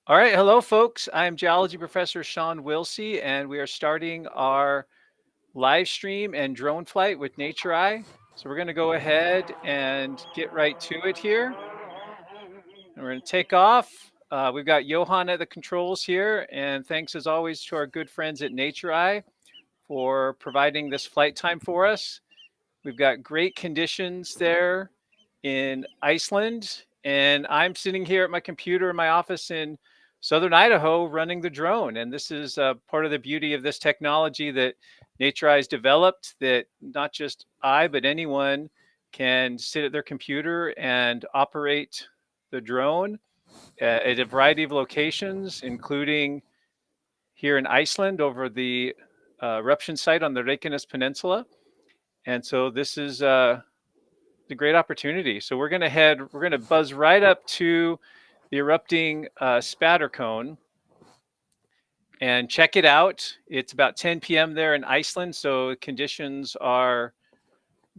All right, hello, folks. I'm geology professor Shawn Willsey, and we are starting our live stream and drone flight with NatureEye. So we're going to go ahead and get right to it here. And we're going to take off. We've got Johan at the controls here, and thanks as always to our good friends at NatureEye for providing this flight time for us. We've got great conditions there in Iceland, and I'm sitting here at my computer in my office in southern Idaho running the drone. And this is part of the beauty of this technology that NatureEye has developed, that not just I, but anyone can sit at their computer and operate the drone at a variety of locations, including here in Iceland over the eruption site on the Reykjanes Peninsula. And so this is a great opportunity. So we're going to buzz right up to the erupting spatter cone and check it out. It's about 10 p.m. there in Iceland, so conditions are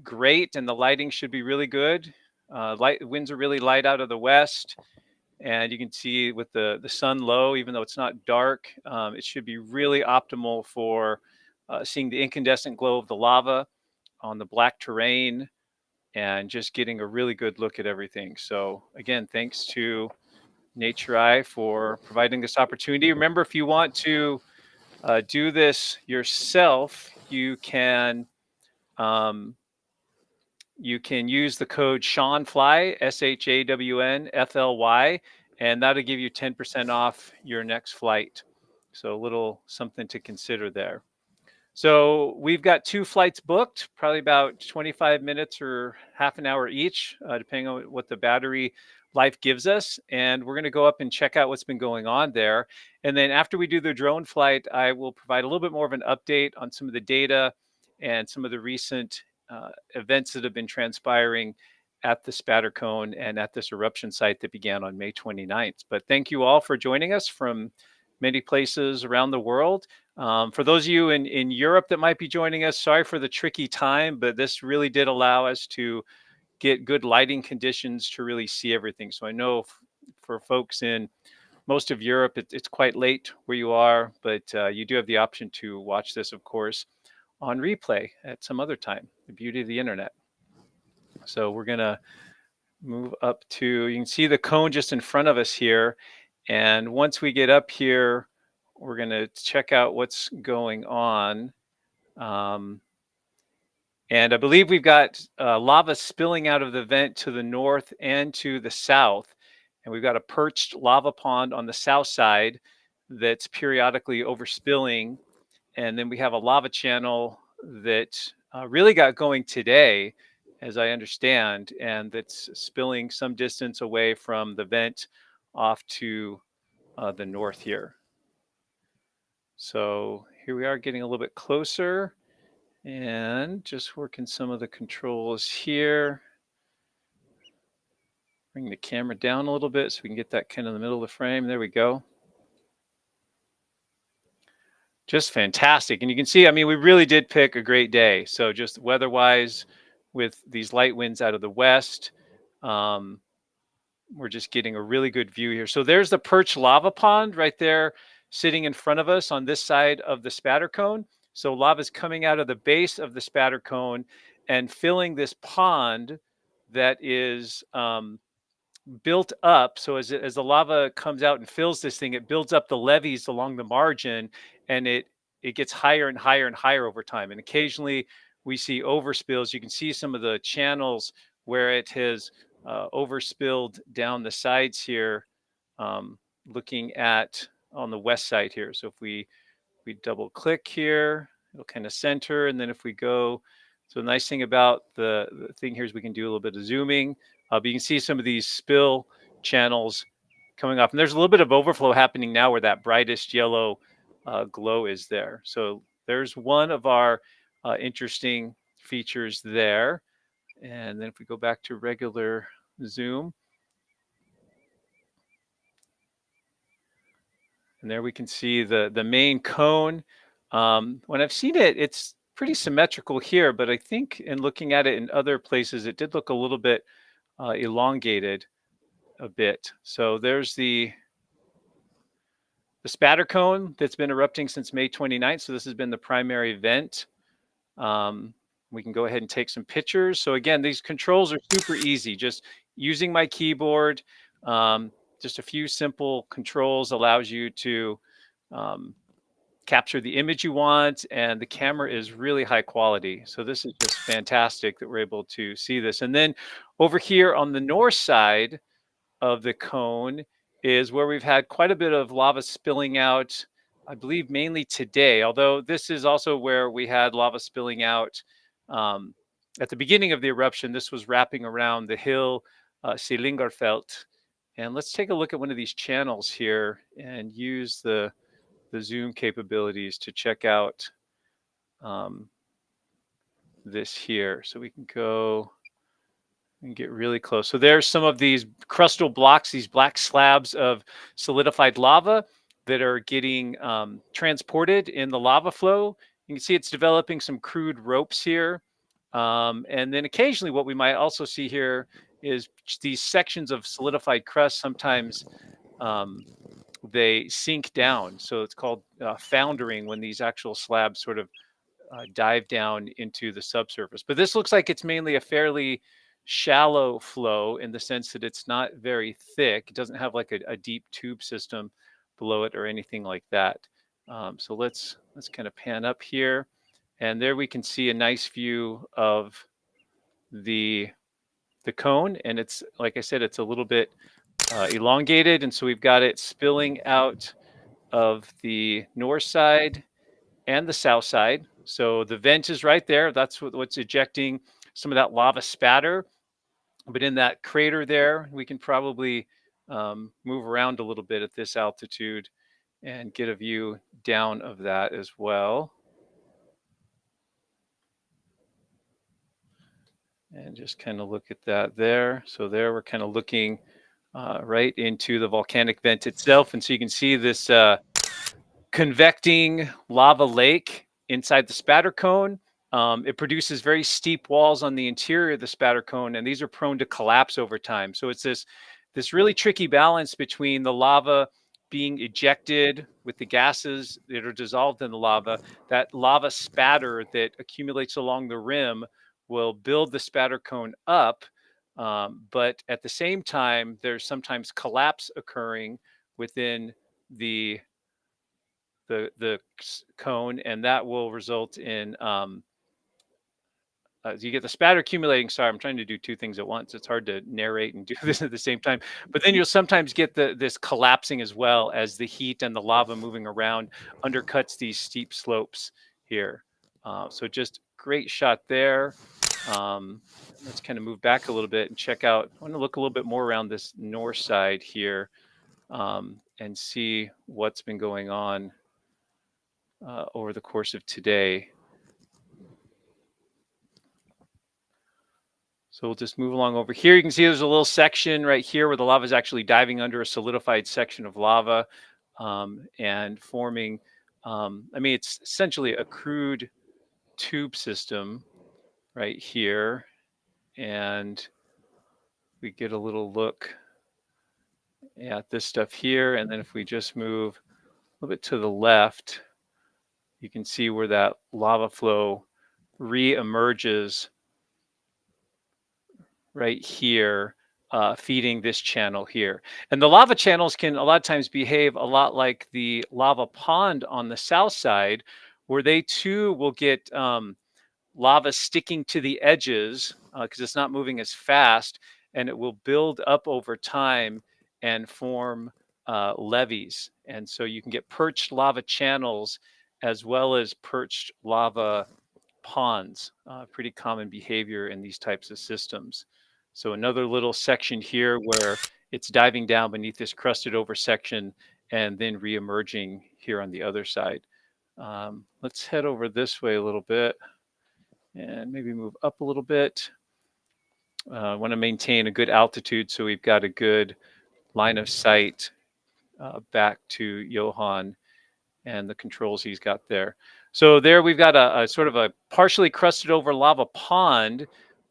great and the lighting should be really good. Winds are really light out of the west, and you can see with the sun low, even though it's not dark, it should be really optimal for seeing the incandescent glow of the lava on the black terrain and just getting a really good look at everything. So again, thanks to NatureEye for providing this opportunity. Remember, if you want to do this yourself, you can use the code ShawnFly, ShawnFly, and that'll give you 10% off your next flight. So a little something to consider there. So we've got 2 flights booked, probably about 25 minutes or half an hour each, depending on what the battery life gives us. And we're going to go up and check out what's been going on there. And then after we do the drone flight, I will provide a little bit more of an update on some of the data and some of the recent events that have been transpiring at the spatter cone and at this eruption site that began on May 29th. But thank you all for joining us from many places around the world. For those of you in Europe that might be joining us, sorry for the tricky time, but this really did allow us to get good lighting conditions to really see everything. So I know for folks in most of Europe, it's quite late where you are, but you do have the option to watch this, of course, on replay at some other time. The beauty of the internet. So we're going to move up to, you can see the cone just in front of us here. And once we get up here, we're going to check out what's going on. And I believe we've got lava spilling out of the vent to the north and to the south. And we've got a perched lava pond on the south side that's periodically overspilling. And then we have a lava channel that really got going today, as I understand, and that's spilling some distance away from the vent off to the north here. So here we are getting a little bit closer and just working some of the controls here. Bring the camera down a little bit so we can get that kind of in the middle of the frame. There we go. Just fantastic. And you can see, I mean, we really did pick a great day. So just weather-wise, with these light winds out of the west, we're just getting a really good view here. So there's the perched lava pond right there sitting in front of us on this side of the spatter cone. So lava is coming out of the base of the spatter cone and filling this pond that is built up. So as the lava comes out and fills this thing, it builds up the levees along the margin, and it gets higher and higher and higher over time. And occasionally we see overspills. You can see some of the channels where it has overspilled down the sides here, looking at on the west side here. So if we double click here, it'll kind of center. And then if we go, so the nice thing about the thing here is we can do a little bit of zooming. But you can see some of these spill channels coming off. And there's a little bit of overflow happening now where that brightest yellow glow is there. So there's one of our interesting features there. And then if we go back to regular zoom, and there we can see the main cone. When I've seen it, it's pretty symmetrical here, but I think in looking at it in other places, it did look a little bit elongated a bit. So there's the spatter cone that's been erupting since May 29th. So this has been the primary vent. We can go ahead and take some pictures. So again, these controls are super easy. Just using my keyboard, just a few simple controls allows you to um, capture the image you want, and the camera is really high quality. So this is just fantastic that we're able to see this. And then over here on the north side of the cone is where we've had quite a bit of lava spilling out, I believe mainly today, although this is also where we had lava spilling out um, at the beginning of the eruption. This was wrapping around the hill Silingarfelt. And let's take a look at one of these channels here and use the zoom capabilities to check out um, this here. So we can go and get really close. So there's some of these crustal blocks, these black slabs of solidified lava that are getting transported in the lava flow. You can see it's developing some crude ropes here. And then occasionally what we might also see here is these sections of solidified crust. Sometimes they sink down. So it's called foundering when these actual slabs sort of dive down into the subsurface. But this looks like it's mainly a fairly shallow flow in the sense that it's not very thick. It doesn't have like a deep tube system below it or anything like that. So let's kind of pan up here. And there we can see a nice view of the cone. And it's, like I said, it's a little bit elongated. And so we've got it spilling out of the north side and the south side. So the vent is right there. That's what's ejecting some of that lava spatter. But in that crater there, we can probably move around a little bit at this altitude and get a view down of that as well. And just kind of look at that there. So there we're kind of looking right into the volcanic vent itself. And so you can see this convecting lava lake inside the spatter cone. It produces very steep walls on the interior of the spatter cone, and these are prone to collapse over time. So it's this really tricky balance between the lava being ejected with the gases that are dissolved in the lava. That lava spatter that accumulates along the rim will build the spatter cone up, but at the same time, there's sometimes collapse occurring within the cone, and that will result in you get the spatter accumulating. Sorry, I'm trying to do two things at once. It's hard to narrate and do this at the same time. But then you'll sometimes get this collapsing as well as the heat and the lava moving around undercuts these steep slopes here. So just great shot there. Let's kind of move back a little bit and check out. I want to look a little bit more around this north side here and see what's been going on over the course of today. So we'll just move along over here. You can see there's a little section right here where the lava is actually diving under a solidified section of lava and forming, I mean, it's essentially a crude tube system right here. And we get a little look at this stuff here. And then if we just move a little bit to the left, you can see where that lava flow re-emerges right here, feeding this channel here. And the lava channels can a lot of times behave a lot like the lava pond on the south side, where they too will get lava sticking to the edges because it's not moving as fast, and it will build up over time and form levees. And so you can get perched lava channels as well as perched lava ponds, pretty common behavior in these types of systems. So another little section here where it's diving down beneath this crusted over section and then re-emerging here on the other side. Let's head over this way a little bit and maybe move up a little bit. I want to maintain a good altitude so we've got a good line of sight back to Johan and the controls he's got there. So there we've got a sort of a partially crusted over lava pond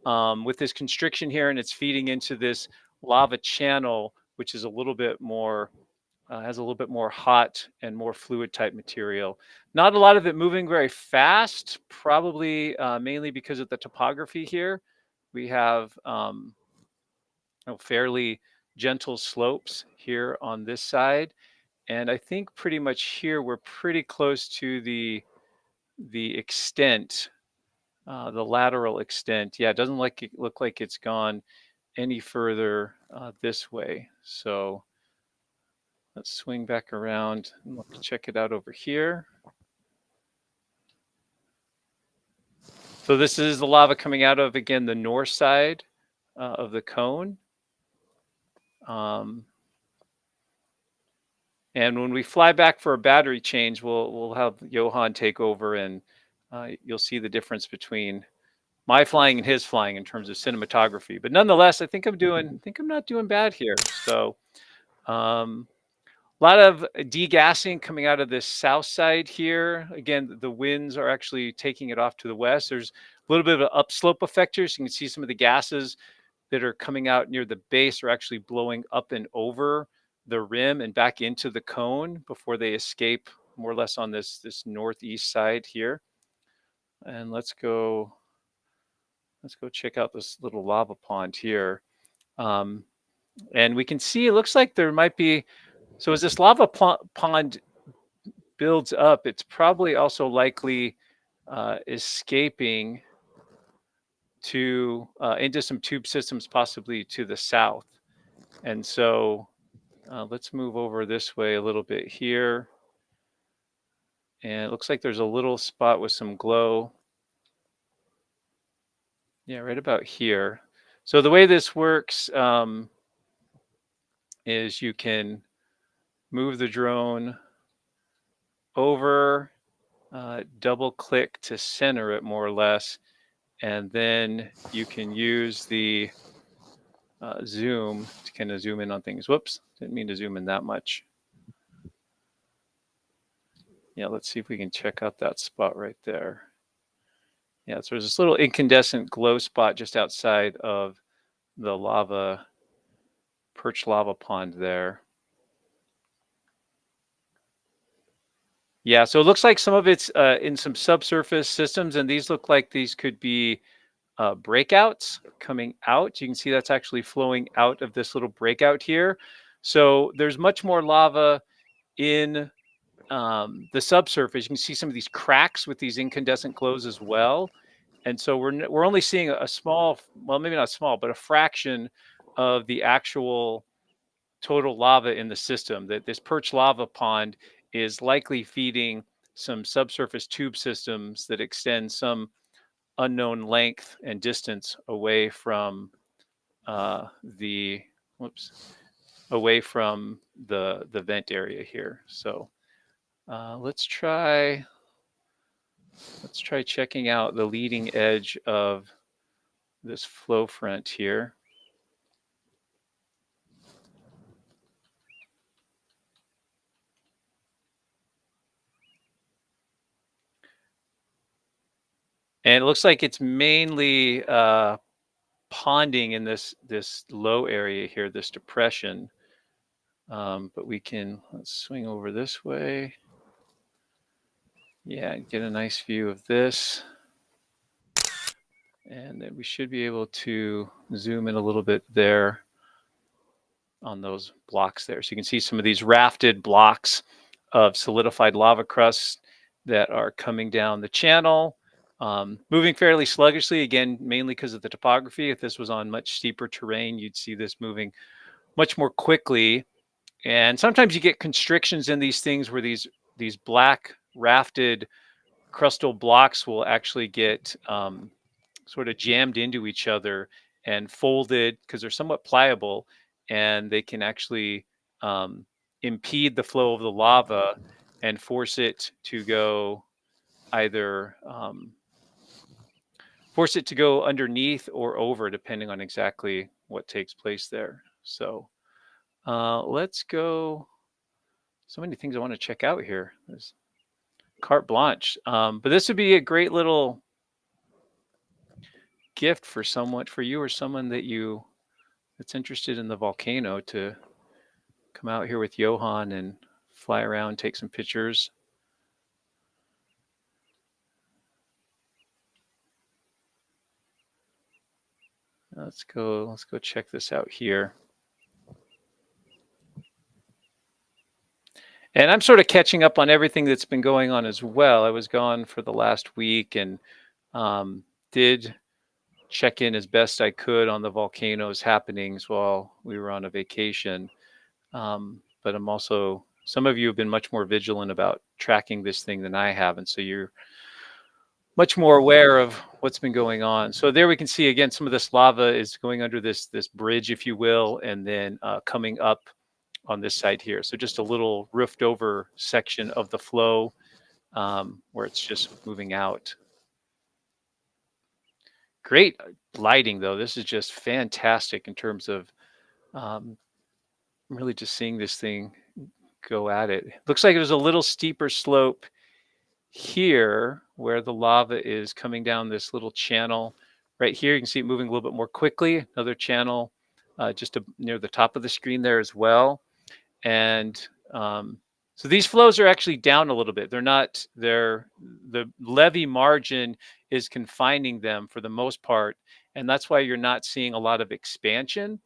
with this constriction here, and it's feeding into this lava channel, which is a little bit more has a little bit more hot and more fluid type material. Not a lot of it moving very fast, probably mainly because of the topography here. We have fairly gentle slopes here on this side. And I think pretty much here we're pretty close to the extent, the lateral extent. Yeah, it doesn't look like it's gone any further this way. So let's swing back around and look, check it out over here. So this is the lava coming out of, again, the north side of the cone. And when we fly back for a battery change, we'll have Johan take over, and you'll see the difference between my flying and his flying in terms of cinematography. But nonetheless, I think I'm not doing bad here. So a lot of degassing coming out of this south side here. Again, the winds are actually taking it off to the west. There's a little bit of an upslope effect here, so you can see some of the gases that are coming out near the base are actually blowing up and over the rim and back into the cone before they escape more or less on this northeast side here. And let's go check out this little lava pond here. And we can see it looks like there might be, so as this lava pond builds up, it's probably also likely escaping to into some tube systems, possibly to the south. And so let's move over this way a little bit here. And it looks like there's a little spot with some glow. Yeah, right about here. So the way this works is you can move the drone over, double click to center it more or less, and then you can use the zoom to kind of zoom in on things. Whoops, didn't mean to zoom in that much. Yeah, let's see if we can check out that spot right there. Yeah, so there's this little incandescent glow spot just outside of the perched lava pond there. Yeah, so it looks like some of it's in some subsurface systems, and these look like these could be breakouts coming out. You can see that's actually flowing out of this little breakout here. So there's much more lava in the subsurface. You can see some of these cracks with these incandescent glows as well. And so we're only seeing a small, well, maybe not small, but a fraction of the actual total lava in the system. That this perched lava pond is likely feeding some subsurface tube systems that extend some unknown length and distance away from away from the vent area here. So let's try checking out the leading edge of this flow front here. And it looks like it's mainly ponding in this low area here, this depression. But let's swing over this way. Yeah, get a nice view of this. And then we should be able to zoom in a little bit there on those blocks there. So you can see some of these rafted blocks of solidified lava crusts that are coming down the channel, moving fairly sluggishly, again, mainly because of the topography. If this was on much steeper terrain, you'd see this moving much more quickly. And sometimes you get constrictions in these things where these black rafted crustal blocks will actually get sort of jammed into each other and folded because they're somewhat pliable, and they can actually impede the flow of the lava and force it to go either underneath or over, depending on exactly what takes place there. So let's go. So many things I want to check out here. There's carte blanche. But this would be a great little gift for you or someone that's interested in the volcano to come out here with Johan and fly around, take some pictures. Let's go check this out here. And I'm sort of catching up on everything that's been going on as well. I was gone for the last week and did check in as best I could on the volcanoes happenings while we were on a vacation. But I'm also, some of you have been much more vigilant about tracking this thing than I have. And so you're much more aware of what's been going on. So there we can see again, some of this lava is going under this bridge, if you will, and then coming up on this side here. So just a little roofed over section of the flow where it's just moving out. Great lighting though. This is just fantastic in terms of really just seeing this thing go at it. Looks like there's a little steeper slope here where the lava is coming down this little channel. Right here, you can see it moving a little bit more quickly. Another channel just near the top of the screen there as well. And so these flows are actually down a little bit. They're not, the levee margin is confining them for the most part. And that's why you're not seeing a lot of expansion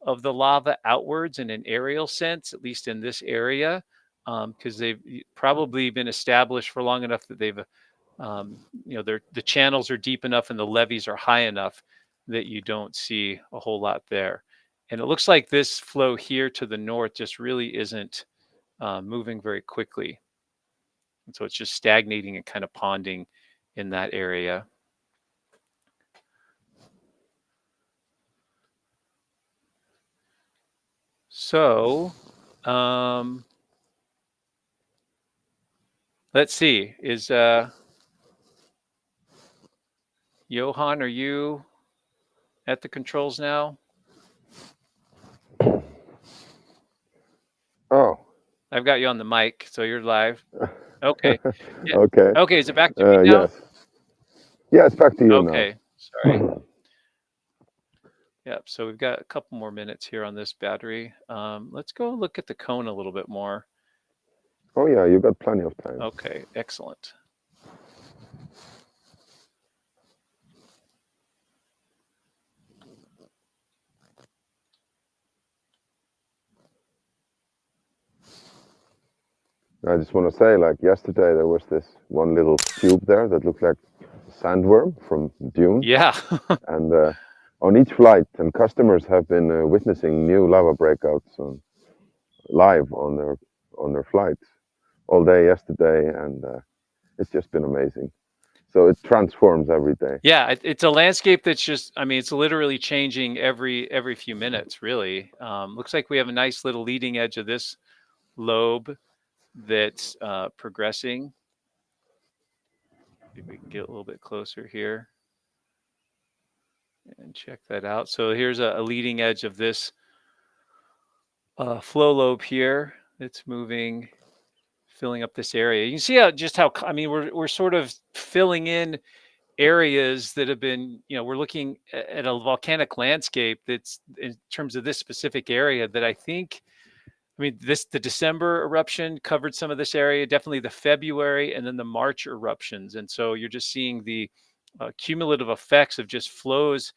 of the lava outwards in an aerial sense, at least in this area, because they've probably been established for long enough that they've, the channels are deep enough and the levees are high enough that you don't see a whole lot there. And it looks like this flow here to the north just really isn't moving very quickly. And so it's just stagnating and kind of ponding in that area. So let's see, is Johan, are you at the controls now? Oh. I've got you on the mic, so you're live. Okay. Yeah. Okay. Okay, is it back to me now? Yes. Yeah, it's back to you now. Okay, sorry. Yep, so we've got a couple more minutes here on this battery. Let's go look at the cone a little bit more. Oh yeah, you got plenty of time. Okay, excellent. I just want to say, like yesterday, there was this one little tube there that looked like a sandworm from Dune. Yeah. And on each flight, and customers have been witnessing new lava breakouts live on their flights all day yesterday, and it's just been amazing. So it transforms every day. Yeah, it's a landscape that's just, I mean, it's literally changing every few minutes, really. Looks like we have a nice little leading edge of this lobe that's progressing. Maybe we can get a little bit closer here and check that out. So here's a leading edge of this flow lobe here that's moving, filling up this area. You can see how I mean, we're sort of filling in areas that have been, we're looking at a volcanic landscape that's in terms of this specific area that I mean, the December eruption covered some of this area, definitely the February and then the March eruptions. And so you're just seeing the cumulative effects of just flows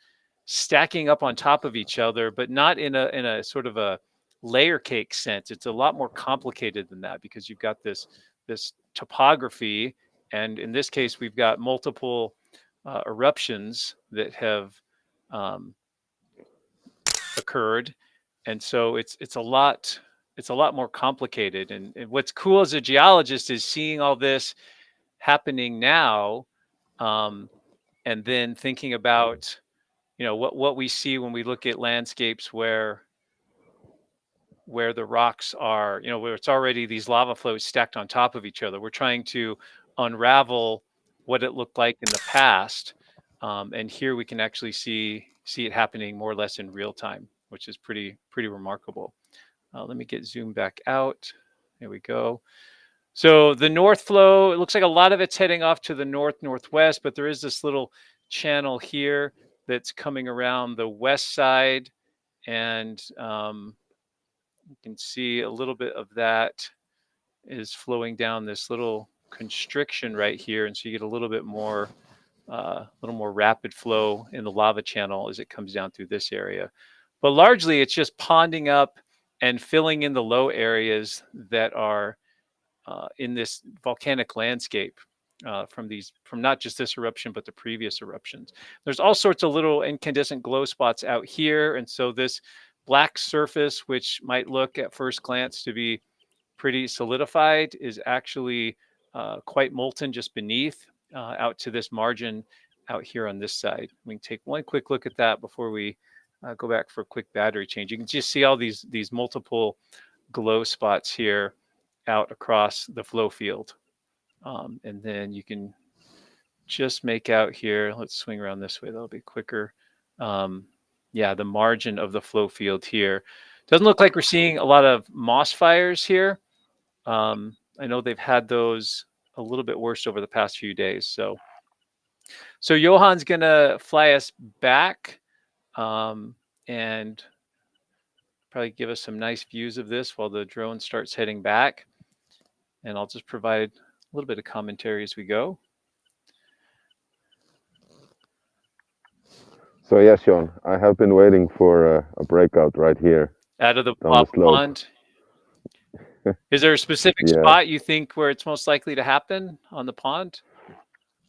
stacking up on top of each other, but not in a sort of a layer cake sense. It's a lot more complicated than that because you've got this topography. And in this case, we've got multiple eruptions that have occurred. And so it's a lot more complicated. And what's cool as a geologist is seeing all this happening now, and then thinking about, what we see when we look at landscapes where the rocks are, where it's already these lava flows stacked on top of each other. We're trying to unravel what it looked like in the past. And here we can actually see it happening more or less in real time, which is pretty remarkable. Let me get zoomed back out. There we go. So the north flow, it looks like a lot of it's heading off to the northwest, but there is this little channel here that's coming around the west side. And You can see a little bit of that is flowing down this little constriction right here, and so you get a little more rapid flow in the lava channel as it comes down through this area. But largely, it's just ponding up and filling in the low areas that are in this volcanic landscape from not just this eruption, but the previous eruptions. There's all sorts of little incandescent glow spots out here. And so this black surface, which might look at first glance to be pretty solidified, is actually quite molten just beneath out to this margin out here on this side. We can take one quick look at that before we go back for a quick battery change. You can just see all these multiple glow spots here out across the flow field. And then you can just make out here, let's swing around this way, that'll be quicker. Yeah, the margin of the flow field here. Doesn't look like we're seeing a lot of moss fires here. I know they've had those a little bit worse over the past few days. So Johan's gonna fly us back and probably give us some nice views of this while the drone starts heading back. And I'll just provide a little bit of commentary as we go. So yeah, Shawn, I have been waiting for a breakout right here. Out of the down the slope. pond. Is there a specific spot you think where it's most likely to happen on the pond?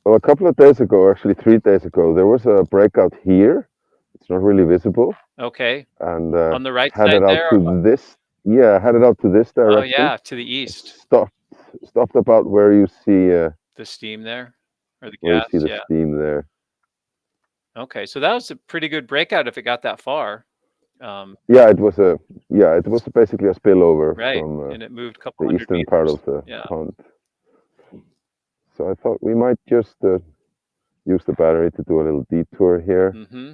Well, a couple of days ago, actually 3 days ago, there was a breakout here. It's not really visible. Okay. And on the right headed side out there? to this. Yeah, headed out to this direction. Oh yeah, to the east. Stopped about where you see the steam there, or the gas. Where you see the steam there. Okay, so that was a pretty good breakout if it got that far. Yeah, it was basically a spillover from and it moved a couple the eastern meters. part of the pond. So I thought we might just use the battery to do a little detour here. Mm-hmm.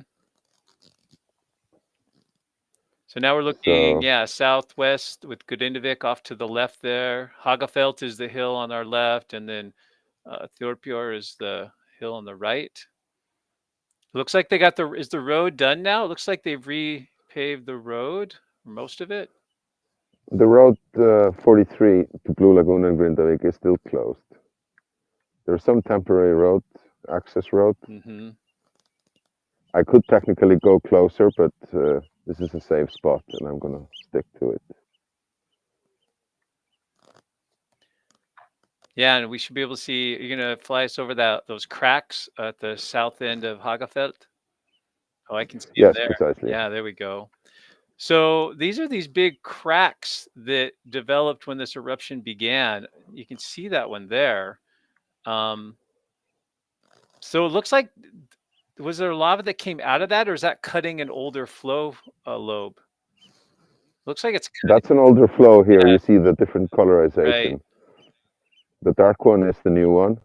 So now we're looking, southwest with Gudindavik off to the left there. Hagafelt is the hill on our left, and then Thorpjor is the hill on the right. It looks like they got is the road done now? It looks like they've repaved the road, most of it. The road 43 to Blue Lagoon and Grindavik is still closed. There's some temporary access road. Mm-hmm. I could technically go closer, but this is a safe spot, and I'm gonna stick to it. Yeah, and we should be able to see. You're gonna fly us over those cracks at the south end of Hagafelt. Oh, I can see them there. Precisely. Yeah, there we go. So these are these big cracks that developed when this eruption began. You can see that one there. So it looks like, was there lava that came out of that, or is that cutting an older flow lobe? Looks like it's cutting. That's an older flow here. Yeah. You see the different colorization. Right. The dark one is the new one.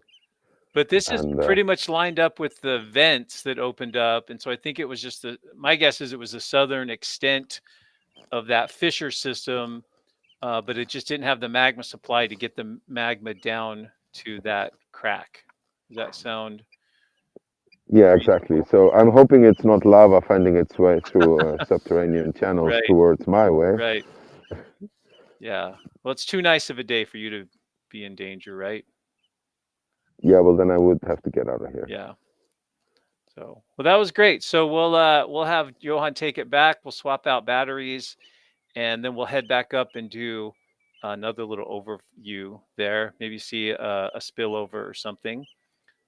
But this is pretty much lined up with the vents that opened up. And so I think it was just my guess is it was the southern extent of that fissure system, but it just didn't have the magma supply to get the magma down to that crack. Does that sound? Yeah, exactly. So I'm hoping it's not lava finding its way through subterranean channels towards my way. Right. Yeah. Well, it's too nice of a day for you to be in danger, right? Yeah, well then I would have to get out of here. Yeah. So, well, that was great. So we'll have Johan take it back. We'll swap out batteries, and then we'll head back up and do another little overview there. Maybe see a spillover or something.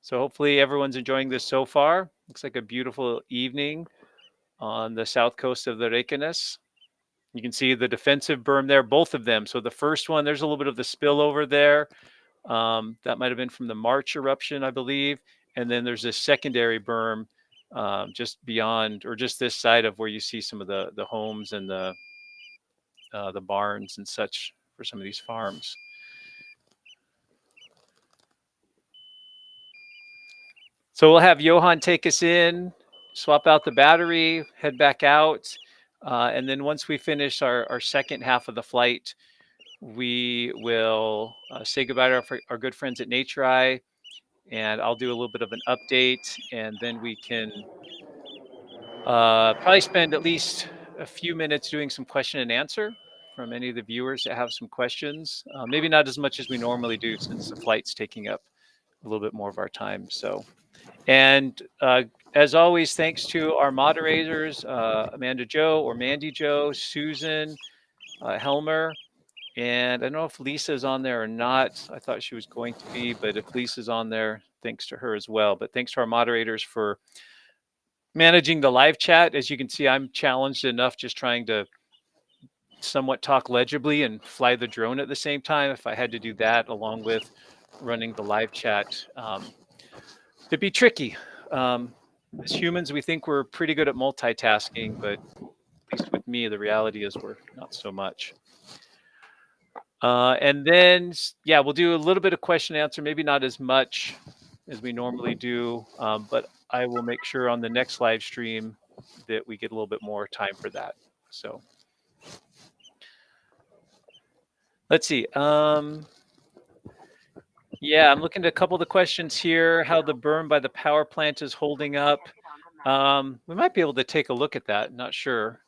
So hopefully everyone's enjoying this so far. Looks like a beautiful evening on the south coast of the Reykjanes. You can see the defensive berm there, both of them. So the first one, there's a little bit of the spillover there. That might have been from the March eruption, I believe. And then there's this secondary berm just beyond, or just this side of where you see some of the homes and the barns and such for some of these farms. So we'll have Johan take us in, swap out the battery, head back out. And then once we finish our second half of the flight, we will say goodbye to our good friends at NatureEye, and I'll do a little bit of an update, and then we can probably spend at least a few minutes doing some question and answer from any of the viewers that have some questions. Maybe not as much as we normally do, since the flight's taking up a little bit more of our time. So, and as always, thanks to our moderators, Amanda Jo or Mandy Jo, Susan, Helmer, and I don't know if Lisa's on there or not. I thought she was going to be, but if Lisa's on there, thanks to her as well. But thanks to our moderators for managing the live chat. As you can see, I'm challenged enough just trying to somewhat talk legibly and fly the drone at the same time. If I had to do that along with running the live chat, it'd be tricky. As humans, we think we're pretty good at multitasking, but at least with me, the reality is we're not so much. And then, yeah, we'll do a little bit of question and answer, maybe not as much as we normally do, but I will make sure on the next live stream that we get a little bit more time for that. So let's see. Yeah, I'm looking at a couple of the questions here, how the burn by the power plant is holding up. We might be able to take a look at that, not sure.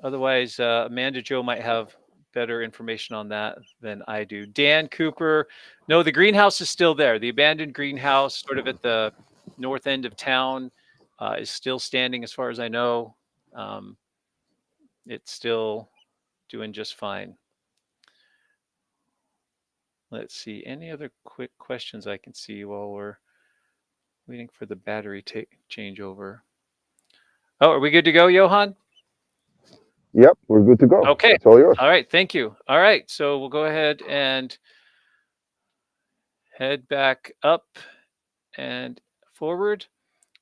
Otherwise, Amanda Jo might have better information on that than I do. Dan Cooper, no, the greenhouse is still there. The abandoned greenhouse, sort of at the north end of town, is still standing as far as I know. It's still doing just fine. Let's see, any other quick questions I can see while we're waiting for the battery changeover. Oh, are we good to go, Johan? Yep, we're good to go. Okay. It's all yours. All right, thank you. All right, so we'll go ahead and head back up and forward.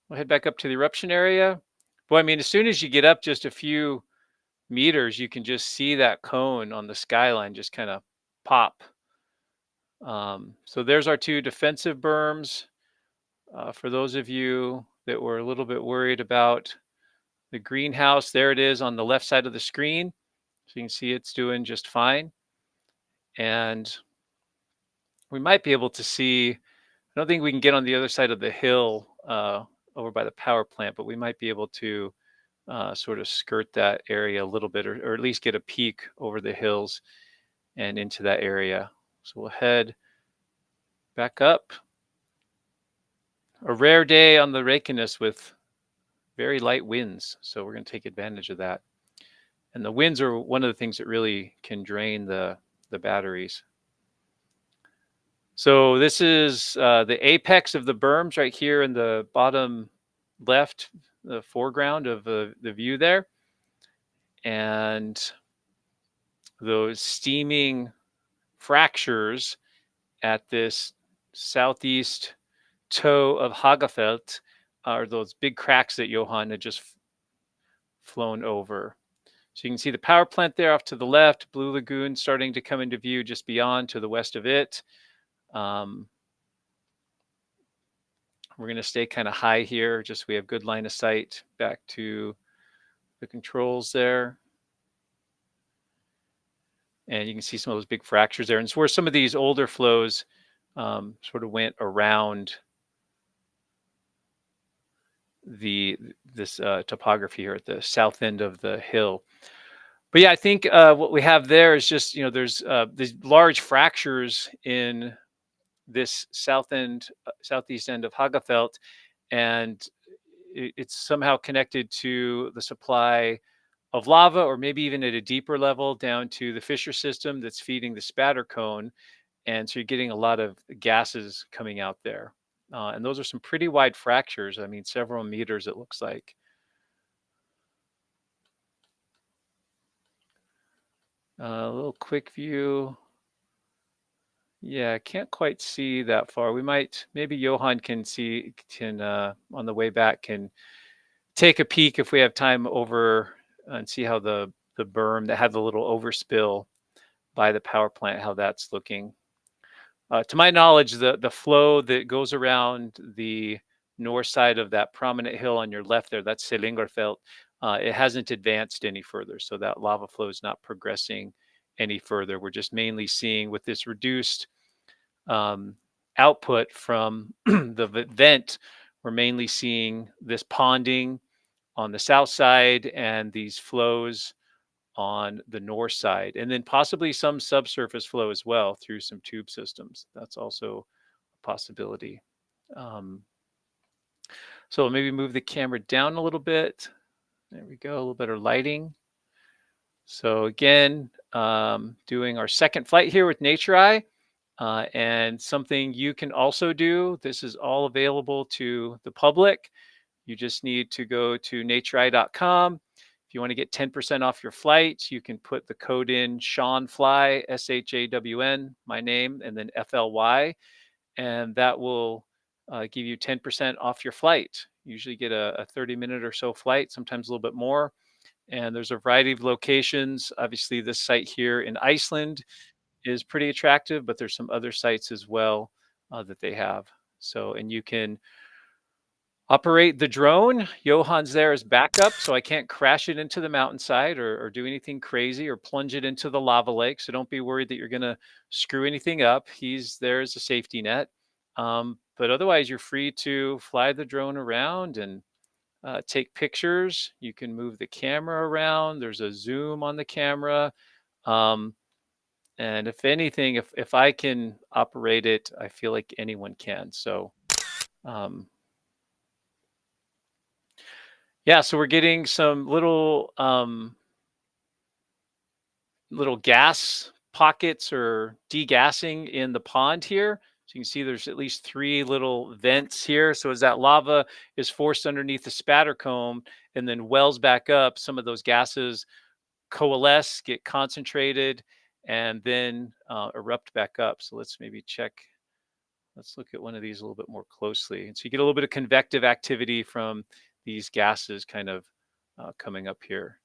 We'll head back up to the eruption area. Boy, I mean, as soon as you get up just a few meters, you can just see that cone on the skyline just kind of pop. So there's our two defensive berms. For those of you that were a little bit worried about the greenhouse, there it is on the left side of the screen. So you can see it's doing just fine. And we might be able to see, I don't think we can get on the other side of the hill over by the power plant, but we might be able to sort of skirt that area a little bit, or at least get a peek over the hills and into that area. So we'll head back up. A rare day on the Reykjanes with very light winds, so we're going to take advantage of that. And the winds are one of the things that really can drain the batteries. So this is the apex of the berms right here in the bottom left, the foreground of the view there. And those steaming fractures at this southeast toe of Hagafelt are those big cracks that Johan had just flown over. So you can see the power plant there off to the left, Blue Lagoon starting to come into view just beyond to the west of it. We're going to stay kind of high here, just so we have good line of sight back to the controls there. And you can see some of those big fractures there. And it's where some of these older flows sort of went around this topography here at the south end of the hill. But yeah, I think what we have there is just, there's these large fractures in this southeast end of Hagafelt, and it's somehow connected to the supply of lava, or maybe even at a deeper level down to the fissure system that's feeding the spatter cone. And so you're getting a lot of gases coming out there. And those are some pretty wide fractures. I mean, several meters, it looks like. A little quick view. Yeah, I can't quite see that far. Maybe Johan can on the way back, can take a peek if we have time over and see how the berm that had the little overspill by the power plant, how that's looking. To my knowledge, the flow that goes around the north side of that prominent hill on your left there, that's Selingarfelt, it hasn't advanced any further. So that lava flow is not progressing any further. We're just mainly seeing, with this reduced output from the vent, we're mainly seeing this ponding on the south side and these flows on the north side, and then possibly some subsurface flow as well through some tube systems. That's also a possibility. So maybe move the camera down a little bit. There we go, a little better lighting. So again, doing our second flight here with NatureEye, and something you can also do. This is all available to the public. You just need to go to natureye.com. If you want to get 10% off your flights, you can put the code in ShawnFly, SHAWN, my name, and then FLY, and that will give you 10% off your flight. You usually get a 30-minute or so flight, sometimes a little bit more. And there's a variety of locations. Obviously, this site here in Iceland is pretty attractive, but there's some other sites as well that they have. So, and you can operate the drone. Johan's there as backup, so I can't crash it into the mountainside or do anything crazy or plunge it into the lava lake. So don't be worried that you're going to screw anything up. He's there as a safety net. But otherwise, you're free to fly the drone around and take pictures. You can move the camera around. There's a zoom on the camera. And if anything, if I can operate it, I feel like anyone can. So, yeah, so we're getting some little little gas pockets or degassing in the pond here. So you can see there's at least 3 little vents here. So as that lava is forced underneath the spatter cone and then wells back up, some of those gases coalesce, get concentrated, and then erupt back up. So let's maybe check. Let's look at one of these a little bit more closely. And so you get a little bit of convective activity from these gases kind of coming up here.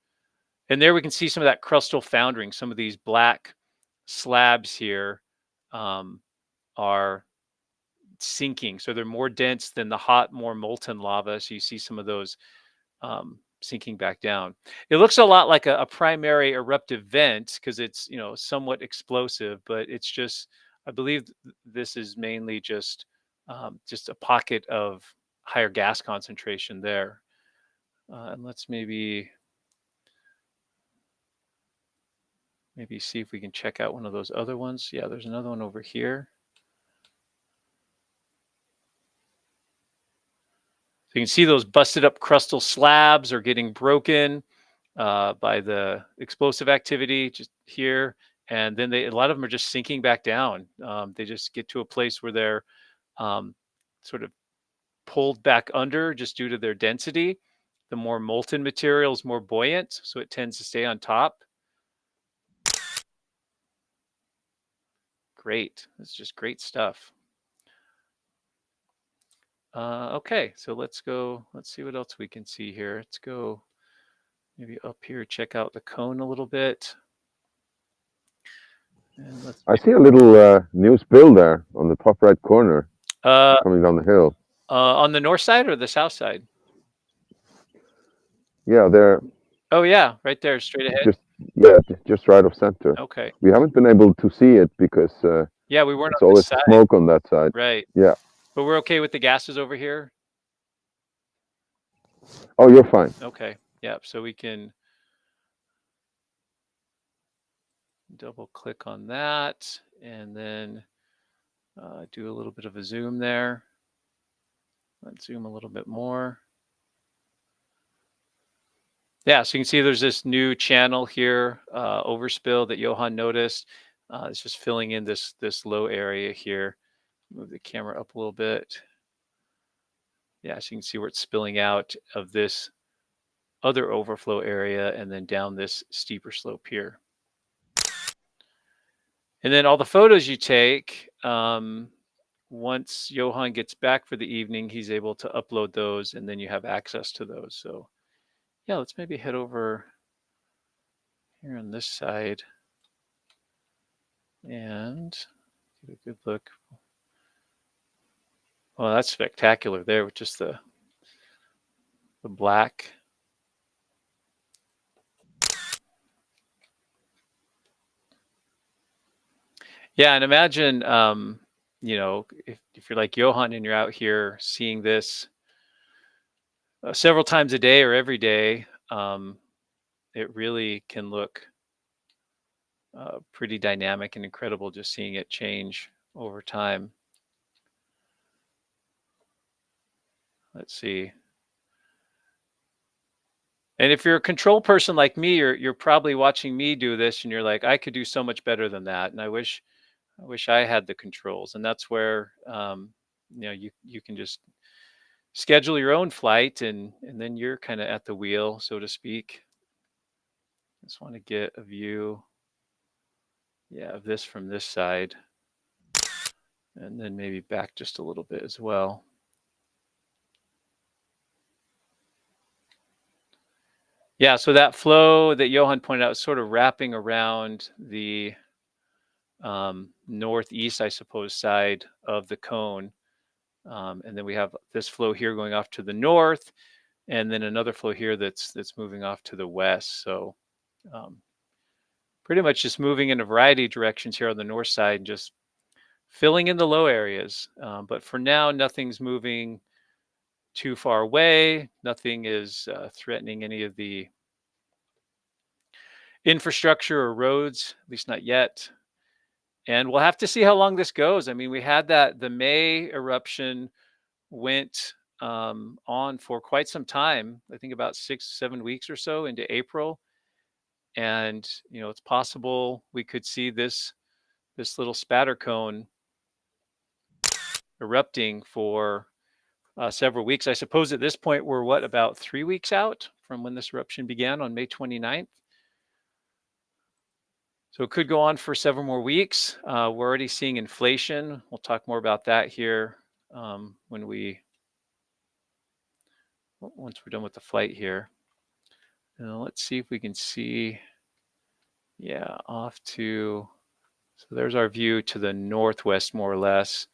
And there we can see some of that crustal foundering. Some of these black slabs here are sinking. So they're more dense than the hot, more molten lava. So you see some of those sinking back down. It looks a lot like a primary eruptive vent because it's, somewhat explosive, but it's just, I believe this is mainly just a pocket of higher gas concentration there. And let's maybe see if we can check out one of those other ones. Yeah, there's another one over here. So you can see those busted up crustal slabs are getting broken by the explosive activity just here. And then a lot of them are just sinking back down. They just get to a place where they're sort of pulled back under just due to their density. The more molten material is more buoyant, so it tends to stay on top. Great. That's just great stuff. Okay, so let's go. Let's see what else we can see here. Let's go maybe up here, check out the cone a little bit. And I see a little new spill there on the top right corner coming down the hill. On the north side or the south side? Yeah, there. Oh yeah, right there, straight ahead. Just right of center. Okay. We haven't been able to see it because yeah, we weren't. It's always smoke on that side. Right. Yeah. But we're okay with the gases over here. Oh, you're fine. Okay. Yeah. So we can double click on that and then do a little bit of a zoom there. Let's zoom a little bit more. Yeah, so you can see there's this new channel here, overspill that Johan noticed. It's just filling in this low area here. Move the camera up a little bit. Yeah, so you can see where it's spilling out of this other overflow area and then down this steeper slope here. And then all the photos you take, once Johan gets back for the evening, he's able to upload those and then you have access to those. So yeah, let's maybe head over here on this side and get a good look. Well, that's spectacular there with just the black. Yeah, and imagine, if you're like Johan and you're out here seeing this several times a day or every day, it really can look pretty dynamic and incredible just seeing it change over time. Let's see. And if you're a control person like me, you're probably watching me do this and you're like, I could do so much better than that. And I wish I had the controls. And that's where you can just schedule your own flight and then you're kind of at the wheel, so to speak. Just want to get a view, of this from this side. And then maybe back just a little bit as well. Yeah, so that flow that Johan pointed out is sort of wrapping around the northeast, I suppose, side of the cone. And then we have this flow here going off to the north, and then another flow here that's moving off to the west. So pretty much just moving in a variety of directions here on the north side and just filling in the low areas. But for now, nothing's moving too far away. Nothing is threatening any of the infrastructure or roads, at least not yet. And we'll have to see how long this goes. I mean, we had the May eruption went on for quite some time. I think about 6-7 weeks or so into April. And, it's possible we could see this little spatter cone erupting for several weeks. I suppose at this point we're about 3 weeks out from when this eruption began on May 29th. So it could go on for several more weeks. We're already seeing inflation. We'll talk more about that here once we're done with the flight here. Let's see if we can see, off to, so there's our view to the northwest, more or less,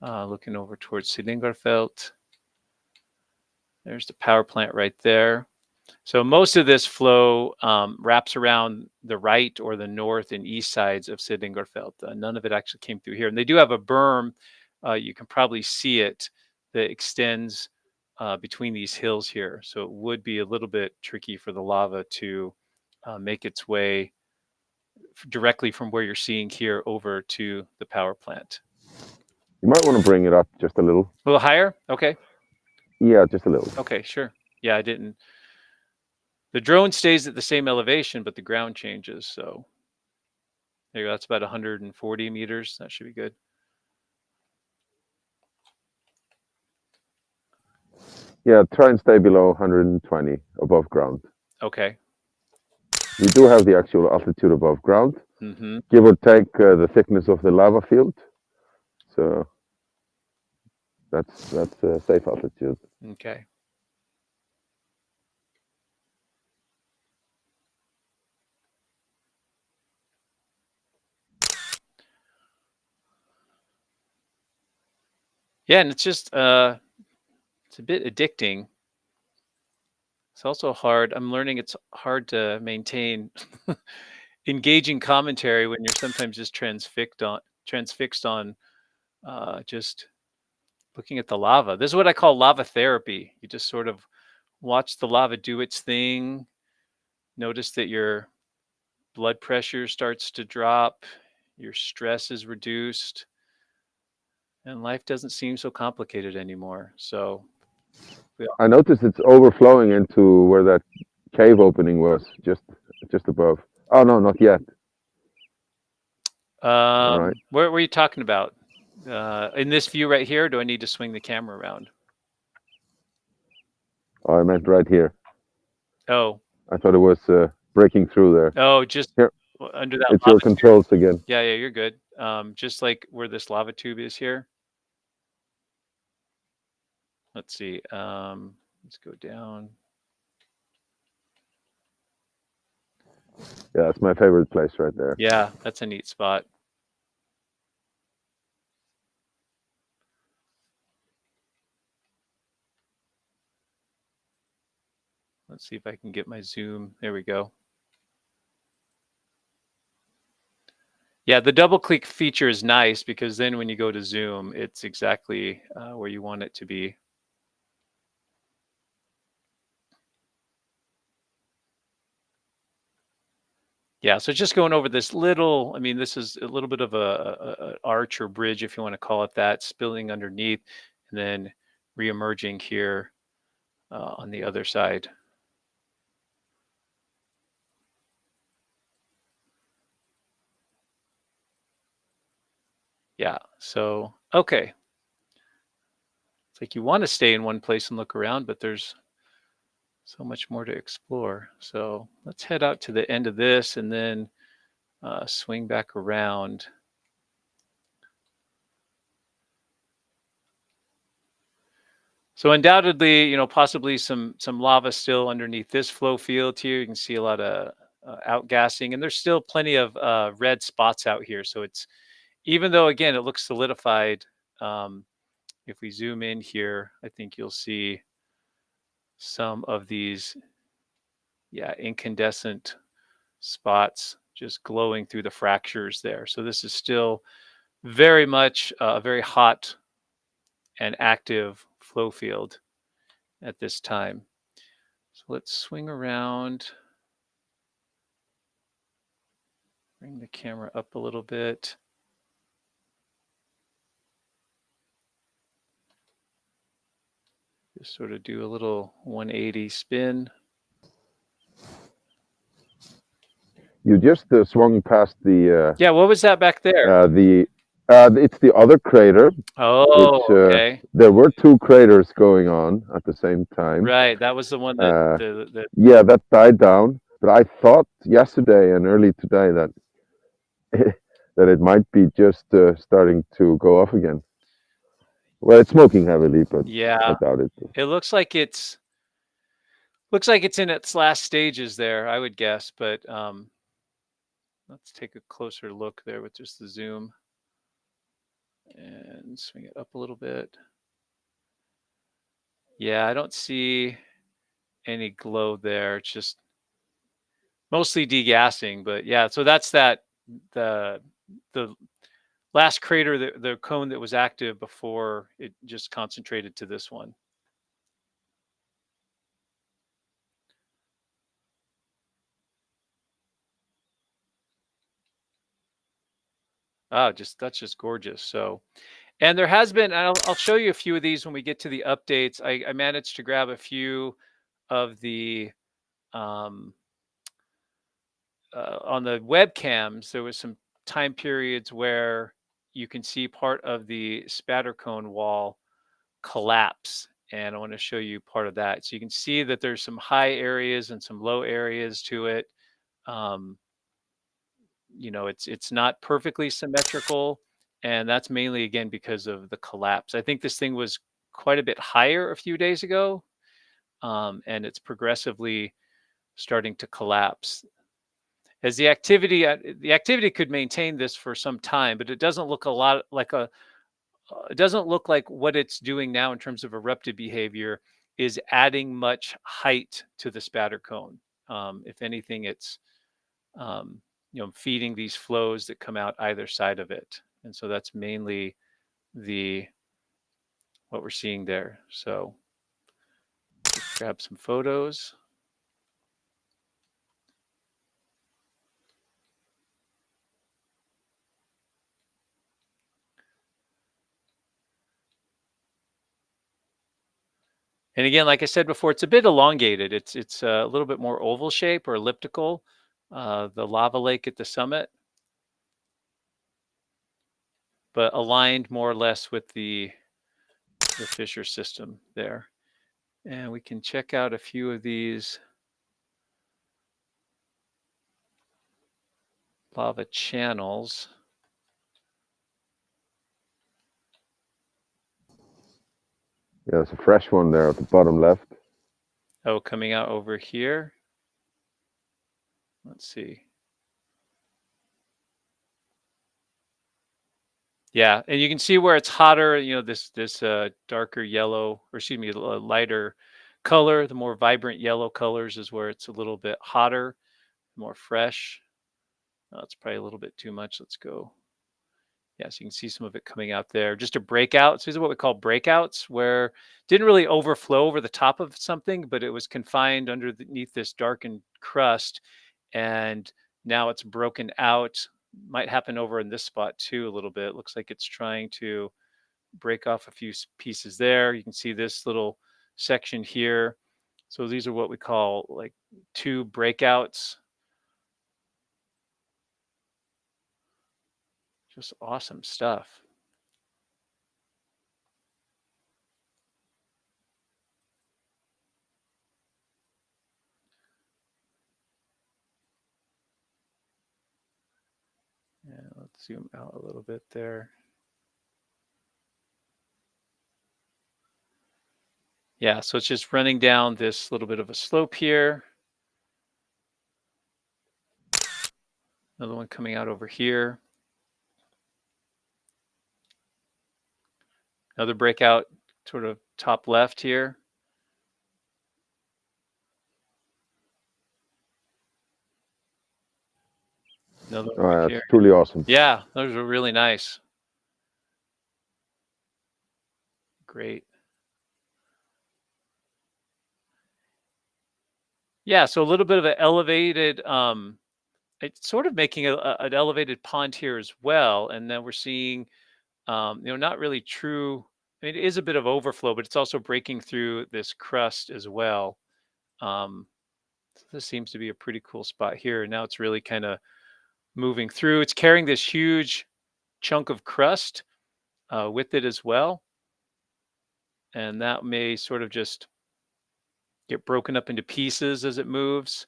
looking over towards Sydlingarfelt. There's the power plant right there. So most of this flow wraps around the right or the north and east sides of Sydlingarfelt. None of it actually came through here. And they do have a berm. You can probably see it that extends between these hills here. So it would be a little bit tricky for the lava to make its way directly from where you're seeing here over to the power plant. You might want to bring it up just a little. A little higher? Okay. Yeah, just a little. Okay, sure. Yeah, I didn't. The drone stays at the same elevation, but the ground changes. So there you go. That's about 140 meters. That should be good. Yeah, try and stay below 120 above ground. Okay. We do have the actual altitude above ground, give or take the thickness of the lava field. So that's a safe altitude. Okay. Yeah, and it's just it's a bit addicting. It's also hard. I'm learning it's hard to maintain engaging commentary when you're sometimes just transfixed on just looking at the lava. This is what I call lava therapy. You just sort of watch the lava do its thing. Notice that your blood pressure starts to drop, your stress is reduced, and life doesn't seem so complicated anymore. So I noticed it's overflowing into where that cave opening was, just above. Oh no, not yet. All right. Where were you talking about? In this view right here, or do I need to swing the camera around? Oh, I meant right here. Oh. I thought it was breaking through there. Oh, just here. Under that it's lava your controls tube. Again. Yeah, you're good. Just like where this lava tube is here. Let's see. Let's go down. Yeah, that's my favorite place right there. Yeah, that's a neat spot. Let's see if I can get my zoom. There we go. Yeah, the double click feature is nice because then when you go to zoom, it's exactly where you want it to be. Yeah, so just going over this little, I mean, this is a little bit of a arch or bridge, if you want to call it that, spilling underneath, and then reemerging here on the other side. Yeah, so, okay. It's like you want to stay in one place and look around, but there's so much more to explore. So let's head out to the end of this and then swing back around. So undoubtedly, possibly some lava still underneath this flow field here. You can see a lot of outgassing, and there's still plenty of red spots out here. So it's, even though again it looks solidified, um, if we zoom in here, I think you'll see some of these, yeah, incandescent spots just glowing through the fractures there. So this is still very much a very hot and active flow field at this time. So let's swing around, bring the camera up a little bit. Just sort of do a little 180 spin. You just swung past the Yeah, what was that back there? it's the other crater, Oh, which okay. there were two craters going on at the same time. Right, that was the one that Yeah, that died down. But I thought yesterday and early today that that it might be just starting to go off again. Well, it's smoking heavily, but yeah, I doubt it. it looks like it's in its last stages there, I would guess, but let's take a closer look there with just the zoom and swing it up a little bit. Yeah, I don't see any glow there. It's just mostly degassing, but yeah, so that's the last crater, the cone that was active before it just concentrated to this one. Oh, that's just gorgeous. So, and there has been, and I'll show you a few of these when we get to the updates. I managed to grab a few of the um, on the webcams. There was some time periods where you can see part of the spatter cone wall collapse, and I want to show you part of that. So you can see that there's some high areas and some low areas to it. Um, it's not perfectly symmetrical, and that's mainly again because of the collapse. I think this thing was quite a bit higher a few days ago, and it's progressively starting to collapse. As the activity could maintain this for some time, but it doesn't look a lot like it doesn't look like what it's doing now in terms of eruptive behavior is adding much height to the spatter cone. If anything, it's um, feeding these flows that come out either side of it, and so that's mainly what we're seeing there. So let's grab some photos. And again, like I said before, it's a bit elongated. It's a little bit more oval shape or elliptical. The lava lake at the summit, but aligned more or less with the fissure system there. And we can check out a few of these lava channels. Yeah, there's a fresh one there at the bottom left. Oh, coming out over here. Let's see. Yeah, and you can see where it's hotter, this darker yellow, or excuse me, lighter color, the more vibrant yellow colors is where it's a little bit hotter, more fresh. Oh, it's probably a little bit too much. Let's go. Yeah, so you can see some of it coming out there. Just a breakout. So these are what we call breakouts, where it didn't really overflow over the top of something, but it was confined underneath this darkened crust, and now it's broken out. Might happen over in this spot too a little bit. Looks like it's trying to break off a few pieces there. You can see this little section here. So these are what we call like two breakouts. Just awesome stuff. Yeah, let's zoom out a little bit there. Yeah, so it's just running down this little bit of a slope here. Another one coming out over here. Another breakout sort of top left here. Another one right That's here. truly awesome. Yeah, those are really nice. Great. Yeah, so a little bit of an elevated, it's sort of making an elevated pond here as well. And then we're seeing, not really true. I mean, it is a bit of overflow, but it's also breaking through this crust as well. So this seems to be a pretty cool spot here. And now it's really kind of moving through. It's carrying this huge chunk of crust with it as well. And that may sort of just get broken up into pieces as it moves.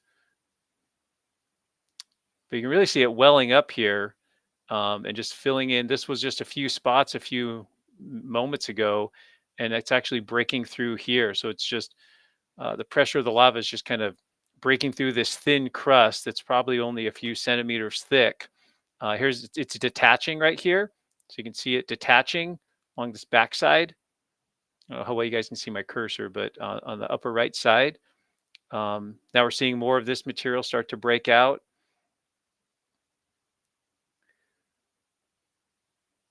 But you can really see it welling up here and just filling in. This was just a few spots a few moments ago, and it's actually breaking through here. So it's just the pressure of the lava is just kind of breaking through this thin crust that's probably only a few centimeters thick. It's detaching right here. So you can see it detaching along this backside. I don't know how well you guys can see my cursor, but on the upper right side. Now we're seeing more of this material start to break out.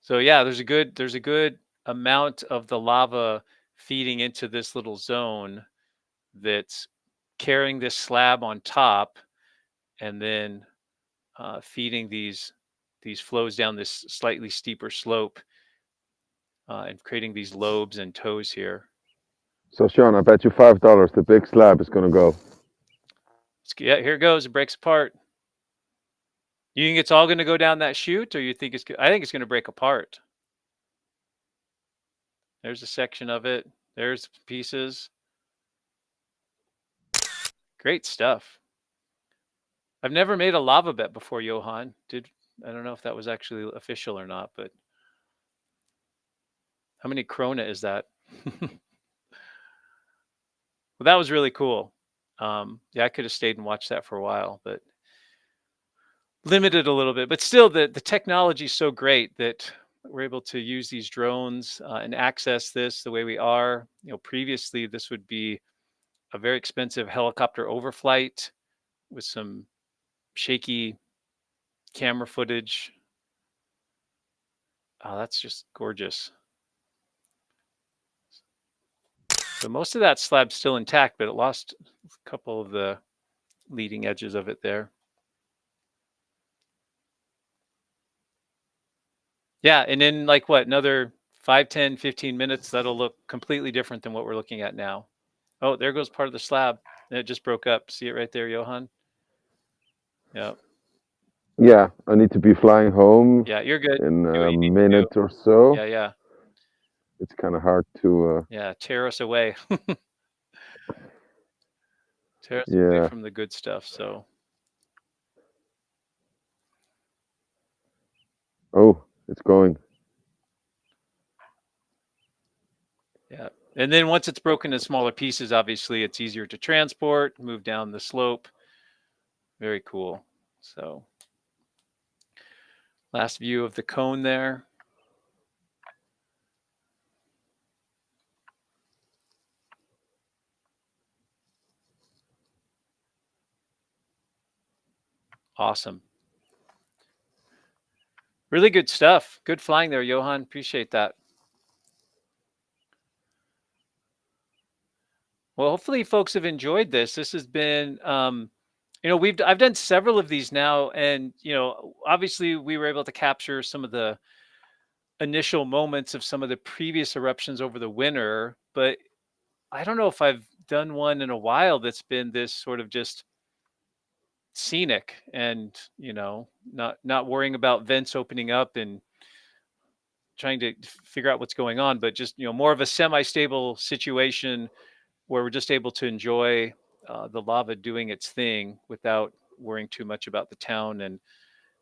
So yeah, there's a good amount of the lava feeding into this little zone that's carrying this slab on top, and then feeding these flows down this slightly steeper slope and creating these lobes and toes here. So Sean, I bet you $5 the big slab is going to go. Yeah, here it goes. It breaks apart. You think it's all going to go down that chute, or you think it's? I think it's going to break apart. There's a section of it. There's pieces. Great stuff. I've never made a lava bet before, Johan. I don't know if that was actually official or not, but how many krona is that? Well, that was really cool. Yeah, I could have stayed and watched that for a while, but limited a little bit. But still, the technology is so great that we're able to use these drones and access this the way we are. Previously this would be a very expensive helicopter overflight with some shaky camera footage. Oh, that's just gorgeous. So most of that slab's still intact, but it lost a couple of the leading edges of it there. Yeah, and in like another 5, 10, 15 minutes, that'll look completely different than what we're looking at now. Oh, there goes part of the slab. And it just broke up. See it right there, Johan? Yeah. Yeah, I need to be flying home. Yeah, you're good. In a minute or so. Yeah. It's kind of hard to. Yeah, tear us away. Tear us away from the good stuff. So. Oh, it's going. Yeah. And then once it's broken in smaller pieces, obviously it's easier to transport, move down the slope. Very cool. So last view of the cone there. Awesome. Really good stuff. Good flying there, Johan. Appreciate that. Well, hopefully folks have enjoyed this. This has been I've done several of these now, and obviously we were able to capture some of the initial moments of some of the previous eruptions over the winter, but I don't know if I've done one in a while that's been this sort of just scenic and, not worrying about vents opening up and trying to figure out what's going on, but just, more of a semi-stable situation where we're just able to enjoy the lava doing its thing without worrying too much about the town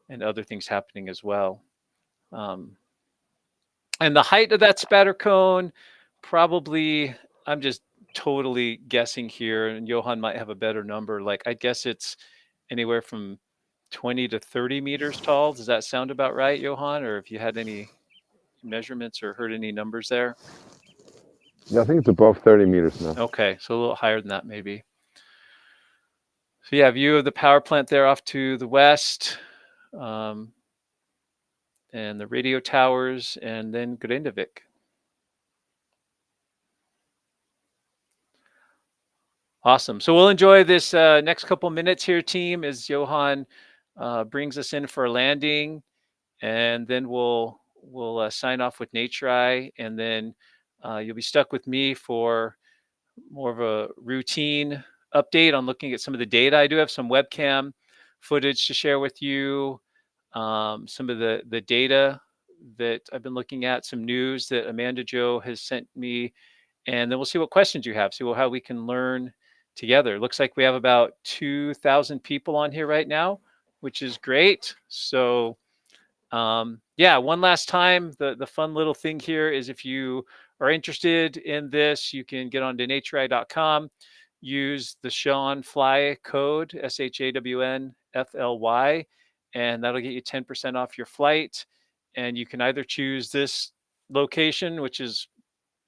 and other things happening as well. Um, and the height of that spatter cone, probably, I'm just totally guessing here, and Johan might have a better number. Like, I guess it's anywhere from 20 to 30 meters tall. Does that sound about right, Johan? Or if you had any measurements or heard any numbers there? Yeah, I think it's above 30 meters now. Okay, so a little higher than that, maybe. So yeah, view of the power plant there off to the west, um, and the radio towers, and then Grindavik. Awesome. So we'll enjoy this next couple minutes here, team, as Johan brings us in for a landing, and then we'll sign off with NatureEye, and then you'll be stuck with me for more of a routine update on looking at some of the data. I do have some webcam footage to share with you, some of the data that I've been looking at, some news that Amanda Joe has sent me, and then we'll see what questions you have, see how we can learn together. Looks like we have about 2,000 people on here right now, which is great. So yeah, one last time, the fun little thing here is if you are interested in this, you can get on to natureye.com, use the Shawn Fly code, SHAWNFLY, and that'll get you 10% off your flight. And you can either choose this location, which is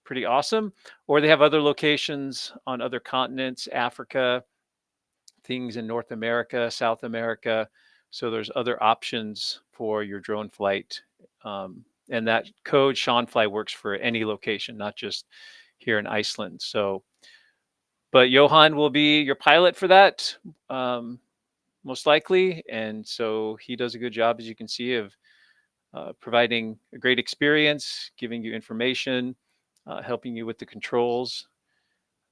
pretty awesome, or they have other locations on other continents, Africa, things in North America, South America. So there's other options for your drone flight. And that code Shawnfly works for any location, not just here in Iceland. So, but Johan will be your pilot for that, most likely. And so he does a good job, as you can see, of providing a great experience, giving you information, helping you with the controls.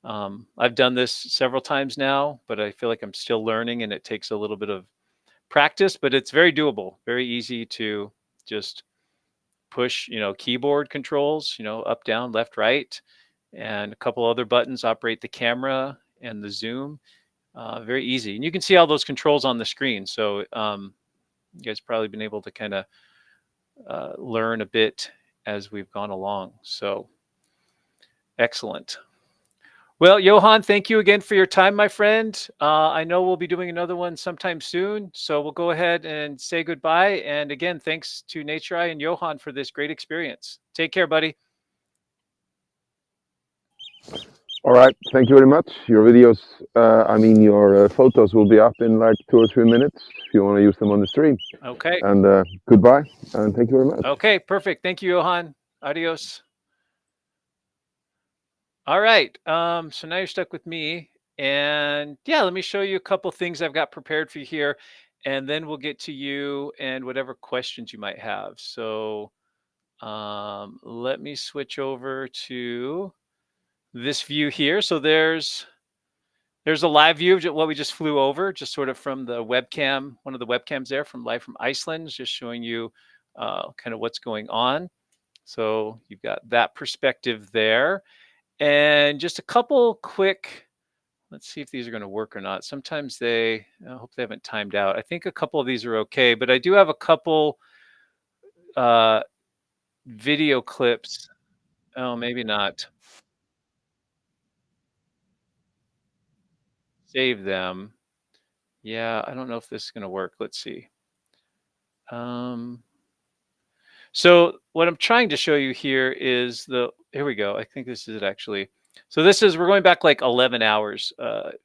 I've done this several times now, but I feel like I'm still learning, and it takes a little bit of practice, but it's very doable, very easy to just push, keyboard controls, up, down, left, right, and a couple other buttons operate the camera and the zoom. Very easy. And you can see all those controls on the screen. So you guys probably been able to kind of learn a bit as we've gone along. So excellent. Well, Johan, thank you again for your time, my friend. I know we'll be doing another one sometime soon, so we'll go ahead and say goodbye. And again, thanks to NatureEye and Johan for this great experience. Take care, buddy. All right, thank you very much. Your videos, your photos will be up in like 2 or 3 minutes if you want to use them on the stream. Okay. And goodbye, and thank you very much. Okay, perfect. Thank you, Johan. Adios. All right. So now you're stuck with me. And yeah, let me show you a couple things I've got prepared for you here. And then we'll get to you and whatever questions you might have. So let me switch over to this view here. So there's a live view of what we just flew over, just sort of from the webcam, one of the webcams there from live from Iceland, just showing you kind of what's going on. So you've got that perspective there. And just a couple quick, let's see if these are going to work or not. Sometimes I hope they haven't timed out. I think a couple of these are okay, but I do have a couple video clips. Oh, maybe not. Save them. Yeah, I don't know if this is going to work. Let's see. So what I'm trying to show you here is here we go. I think this is it actually. So we're going back like 11 hours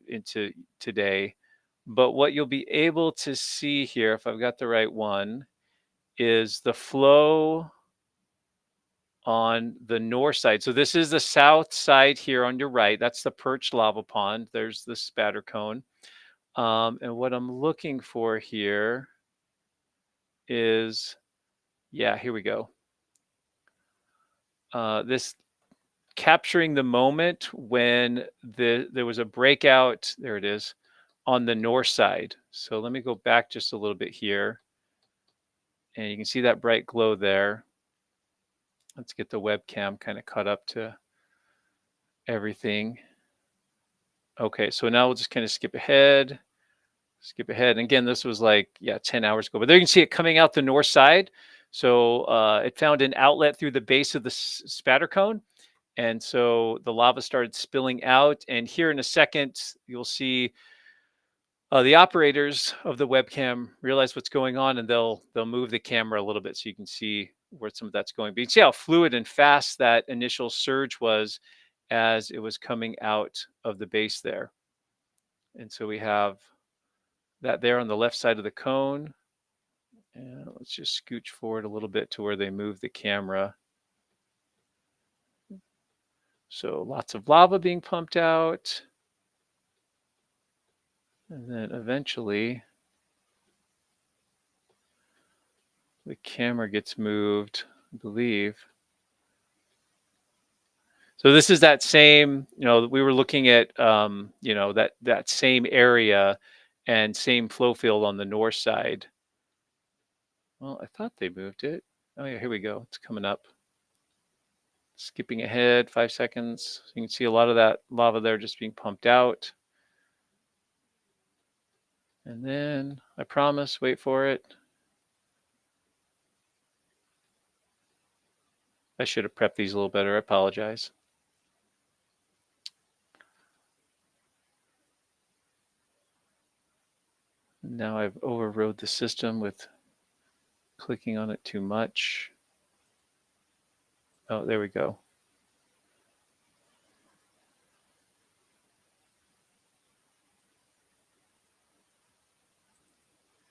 into today. But what you'll be able to see here, if I've got the right one, is the flow on the north side. So this is the south side here on your right. That's the perched lava pond. There's the spatter cone. And what I'm looking for here is, yeah, here we go. This capturing the moment when there was a breakout. There it is on the north side. So let me go back just a little bit here, and you can see that bright glow there. Let's get the webcam kind of caught up to everything. Okay, so now we'll just kind of skip ahead. And again, this was like, yeah, 10 hours ago. But there you can see it coming out the north side. So it found an outlet through the base of the spatter cone. And so the lava started spilling out. And here in a second, you'll see the operators of the webcam realize what's going on, and they'll move the camera a little bit so you can see where some of that's going. But you can see how fluid and fast that initial surge was as it was coming out of the base there. And so we have that there on the left side of the cone. And let's just scooch forward a little bit to where they move the camera. So lots of lava being pumped out. And then eventually the camera gets moved, I believe. So this is that same, we were looking at, that same area and same flow field on the north side. Well, I thought they moved it. Oh yeah, here we go. It's coming up. Skipping ahead 5 seconds. So you can see a lot of that lava there just being pumped out. And then, I promise, wait for it. I should have prepped these a little better. I apologize. Now I've overrode the system with clicking on it too much. Oh, there we go.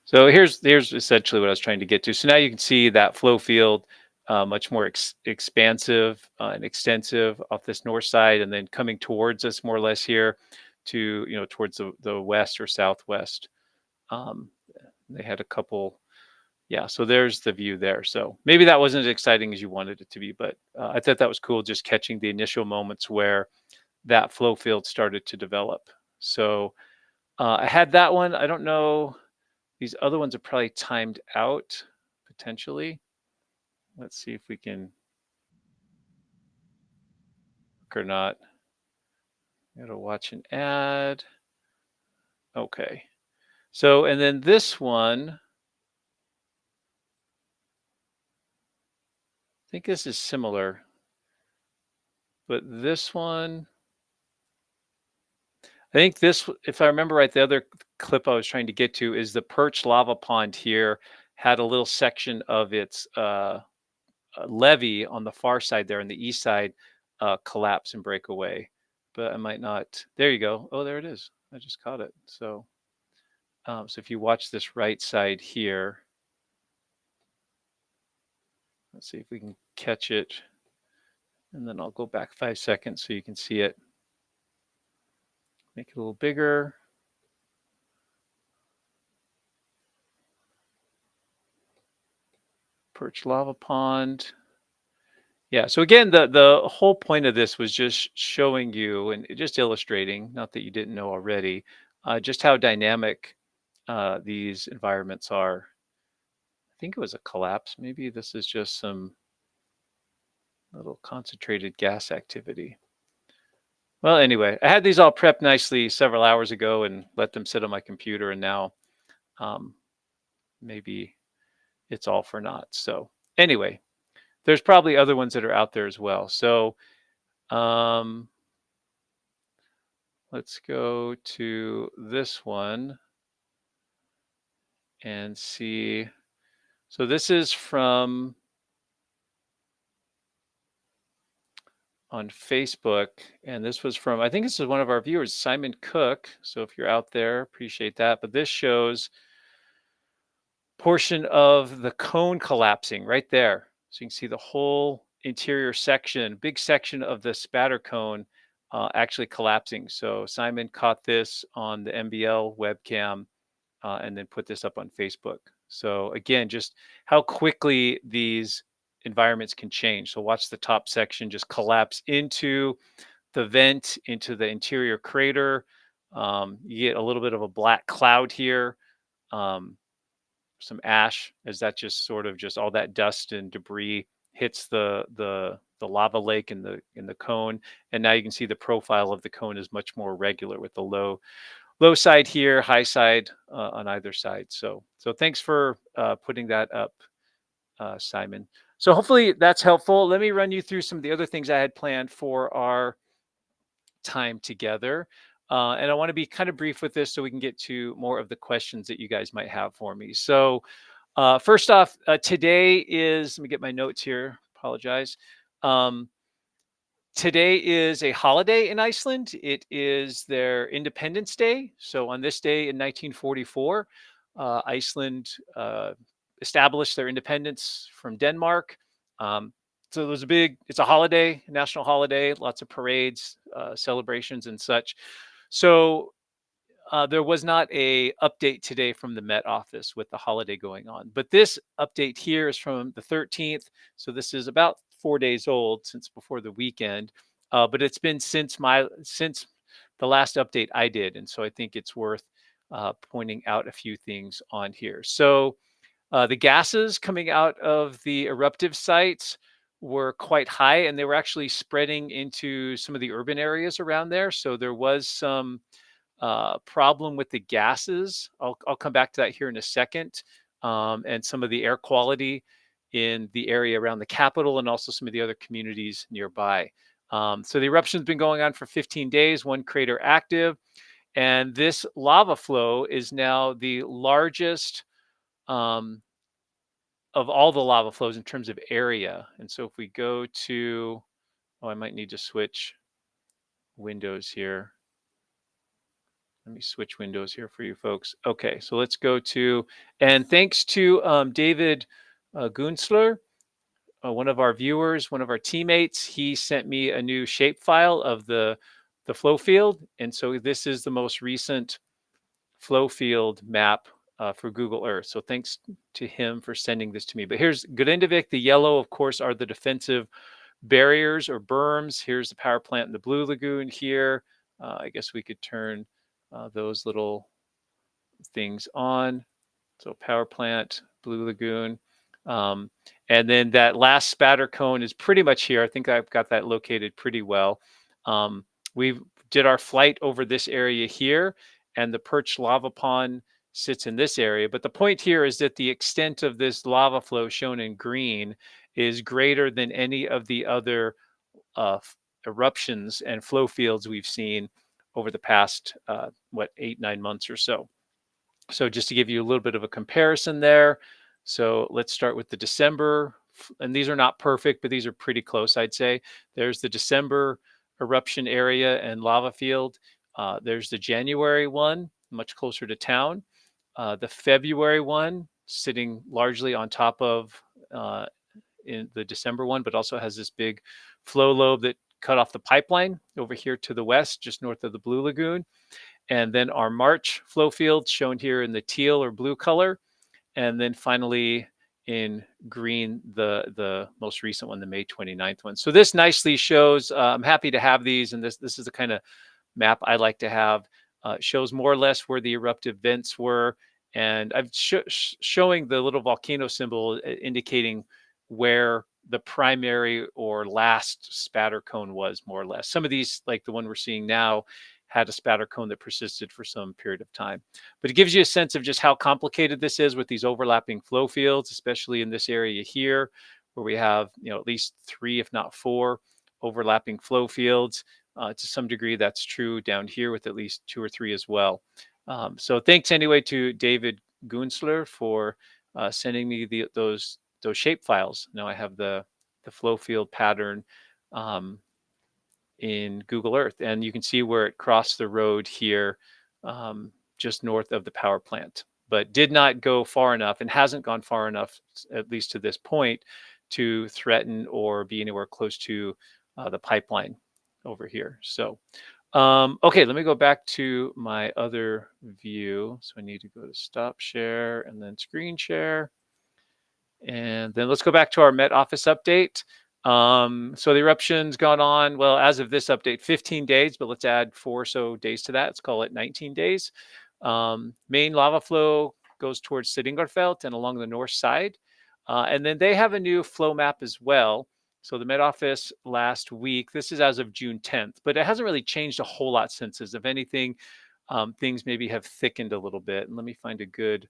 So here's essentially what I was trying to get to. So now you can see that flow field much more expansive and extensive off this north side, and then coming towards us more or less here to, towards the west or southwest. They had a couple, yeah, so there's the view there. So maybe that wasn't as exciting as you wanted it to be, but I thought that was cool, just catching the initial moments where that flow field started to develop. So I had that one. I don't know. These other ones are probably timed out, potentially. Let's see if we can or not. Gotta watch an ad. Okay. So, and then this one, I think this is similar, but this one, I think this, if I remember right, the other clip I was trying to get to is the Perch lava pond here had a little section of its levee on the far side there, on the east side, collapse and break away. But I might not. There you go. Oh, there it is. I just caught it. So, so if you watch this right side here, let's see if we can catch it, and then I'll go back 5 seconds so you can see it. Make it a little bigger. Perch lava pond. Yeah, so again, the whole point of this was just showing you and just illustrating, not that you didn't know already, just how dynamic these environments are. I think it was a collapse. Maybe this is just some little concentrated gas activity. Well, anyway, I had these all prepped nicely several hours ago and let them sit on my computer, and now maybe it's all for naught. So anyway, there's probably other ones that are out there as well. So let's go to this one and see. So this is from on Facebook, and this was from, I think this is one of our viewers, Simon Cook. So if you're out there, appreciate that. But this shows portion of the cone collapsing right there. So you can see the whole interior section, big section of the spatter cone actually collapsing. So Simon caught this on the MBL webcam and then put this up on Facebook. So again, just how quickly these environments can change. So watch the top section just collapse into the vent, into the interior crater. You get a little bit of a black cloud here, some ash, as that just sort of just all that dust and debris hits the lava lake in the cone. And now you can see the profile of the cone is much more regular with the low side here, high side on either side. So thanks for putting that up, Simon. So hopefully that's helpful. Let me run you through some of the other things I had planned for our time together. And I want to be kind of brief with this so we can get to more of the questions that you guys might have for me. So first off, today is, let me get my notes here, apologize. Today is a holiday in Iceland. It is their Independence Day. So on this day in 1944, Iceland established their independence from Denmark. So there's it's a holiday, a national holiday, lots of parades, celebrations and such. So there was not a update today from the Met Office with the holiday going on, but this update here is from the 13th. So this is about 4 days old, since before the weekend, but it's been since the last update I did, and so I think it's worth pointing out a few things on here. So the gases coming out of the eruptive sites were quite high, and they were actually spreading into some of the urban areas around there. So there was some problem with the gases. I'll come back to that here in a second, and some of the air quality in the area around the capital and also some of the other communities nearby. So the eruption's been going on for 15 days, one crater active, and this lava flow is now the largest of all the lava flows in terms of area. And so if we go to, I might need to switch windows here. Let me switch windows here for you folks. Okay, so let's go to, and thanks to David Gunzler, one of our viewers, one of our teammates, he sent me a new shapefile of the flow field. And so this is the most recent flow field map for Google Earth. So thanks to him for sending this to me. But here's Grindavik. The yellow, of course, are the defensive barriers or berms. Here's the power plant in the Blue Lagoon here. I guess we could turn those little things on. So power plant, Blue Lagoon. And then that last spatter cone is pretty much here. I think I've got that located pretty well. We did our flight over this area here, and the perched lava pond sits in this area. But the point here is that the extent of this lava flow shown in green is greater than any of the other eruptions and flow fields we've seen over the past, 8-9 months or so. So just to give you a little bit of a comparison there. So let's start with the December, and these are not perfect, but these are pretty close, I'd say. There's the December eruption area and lava field. There's the January one, much closer to town. The February one, sitting largely on top of in the December one, but also has this big flow lobe that cut off the pipeline over here to the west, just north of the Blue Lagoon. And then our March flow field shown here in the teal or blue color. And then finally in green, the most recent one, the May 29th one. So this nicely shows, I'm happy to have these, and this is the kind of map I like to have. Shows more or less where the eruptive vents were. And I'm showing the little volcano symbol indicating where the primary or last spatter cone was, more or less. Some of these, like the one we're seeing now, had a spatter cone that persisted for some period of time. But it gives you a sense of just how complicated this is with these overlapping flow fields, especially in this area here, where we have, at least 3, if not 4, overlapping flow fields. To some degree, that's true down here with at least 2 or 3 as well. So thanks anyway to David Gunzler for sending me those shape files. Now I have the flow field pattern in Google Earth, and you can see where it crossed the road here, just north of the power plant, but did not go far enough and hasn't gone far enough, at least to this point, to threaten or be anywhere close to the pipeline. over here. So, okay, let me go back to my other view. So I need to go to stop share and then screen share. And then let's go back to our Met Office update. So the eruption's gone on, well, as of this update, 15 days, but let's add 4 or so days to that. Let's call it 19 days. Main lava flow goes towards Sittingarfelt and along the north side. And then they have a new flow map as well. So the Met Office last week, this is as of June 10th, but it hasn't really changed a whole lot since. If anything, things maybe have thickened a little bit. And let me find a good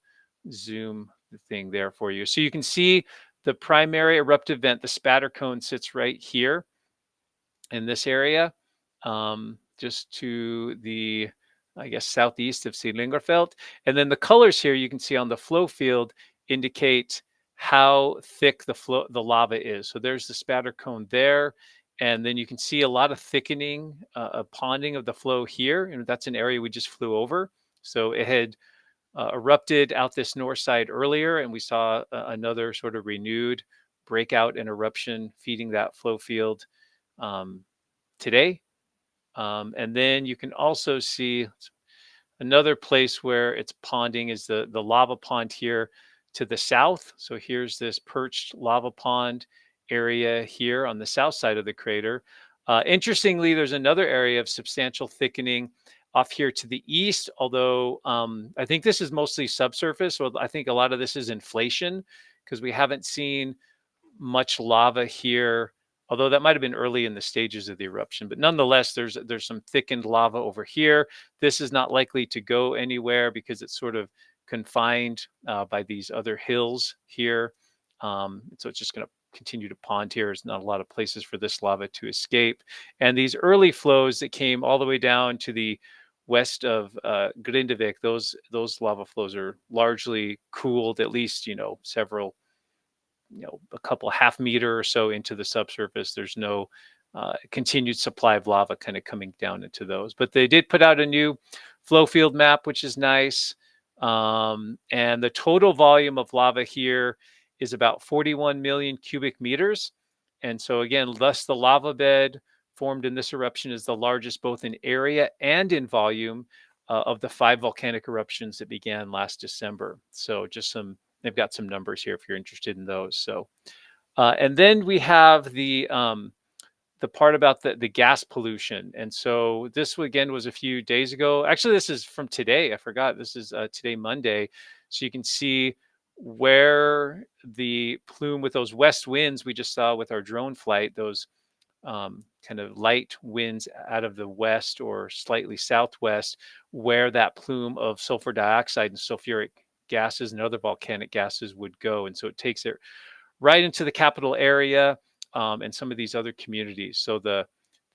zoom thing there for you. So you can see the primary eruptive vent, the spatter cone, sits right here in this area, just to the, I guess, southeast of Sielingerfeld. And then the colors here you can see on the flow field indicate how thick the lava is. So there's the spatter cone there. And then you can see a lot of thickening, a ponding of the flow here. And that's an area we just flew over. So it had erupted out this north side earlier, and we saw another sort of renewed breakout and eruption feeding that flow field today. And then you can also see another place where it's ponding is the lava pond here to the south. So here's this perched lava pond area here on the south side of the crater. Interestingly, there's another area of substantial thickening off here to the east, although I think this is mostly subsurface. So I think a lot of this is inflation because we haven't seen much lava here, although that might have been early in the stages of the eruption. But nonetheless, there's some thickened lava over here. This is not likely to go anywhere because it's sort of confined by these other hills here. So it's just going to continue to pond here. There's not a lot of places for this lava to escape. And these early flows that came all the way down to the west of Grindavik, those lava flows are largely cooled, at least, several, a couple half meter or so into the subsurface. There's no continued supply of lava kind of coming down into those. But they did put out a new flow field map, which is nice. And the total volume of lava here is about 41 million cubic meters. And so again, thus the lava bed formed in this eruption is the largest both in area and in volume of the 5 volcanic eruptions that began last December. So just they've got some numbers here if you're interested in those. So, and then we have the part about the gas pollution. And so this again was a few days ago. Actually, this is from today. I forgot. This is today, Monday. So you can see where the plume with those west winds we just saw with our drone flight, those kind of light winds out of the west or slightly southwest, where that plume of sulfur dioxide and sulfuric gases and other volcanic gases would go. And so it takes it right into the capital area and some of these other communities. So the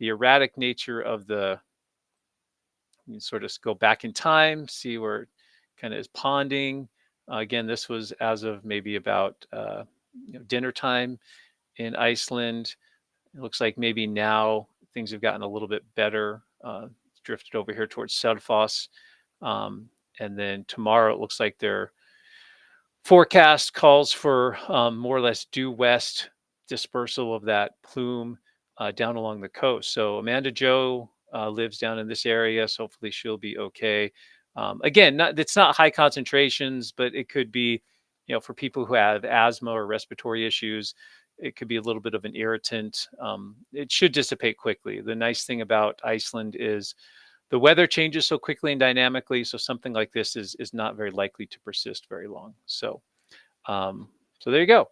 erratic nature of you sort of go back in time, see where it kind of is ponding. Again, this was as of maybe about dinner time in Iceland. It looks like maybe now things have gotten a little bit better. Drifted over here towards Selfoss. And then tomorrow it looks like their forecast calls for more or less due west dispersal of that plume down along the coast. So Amanda Jo lives down in this area, so hopefully she'll be okay. Again, it's not high concentrations, but it could be, for people who have asthma or respiratory issues, it could be a little bit of an irritant. It should dissipate quickly. The nice thing about Iceland is the weather changes so quickly and dynamically, so something like this is not very likely to persist very long. So, so there you go.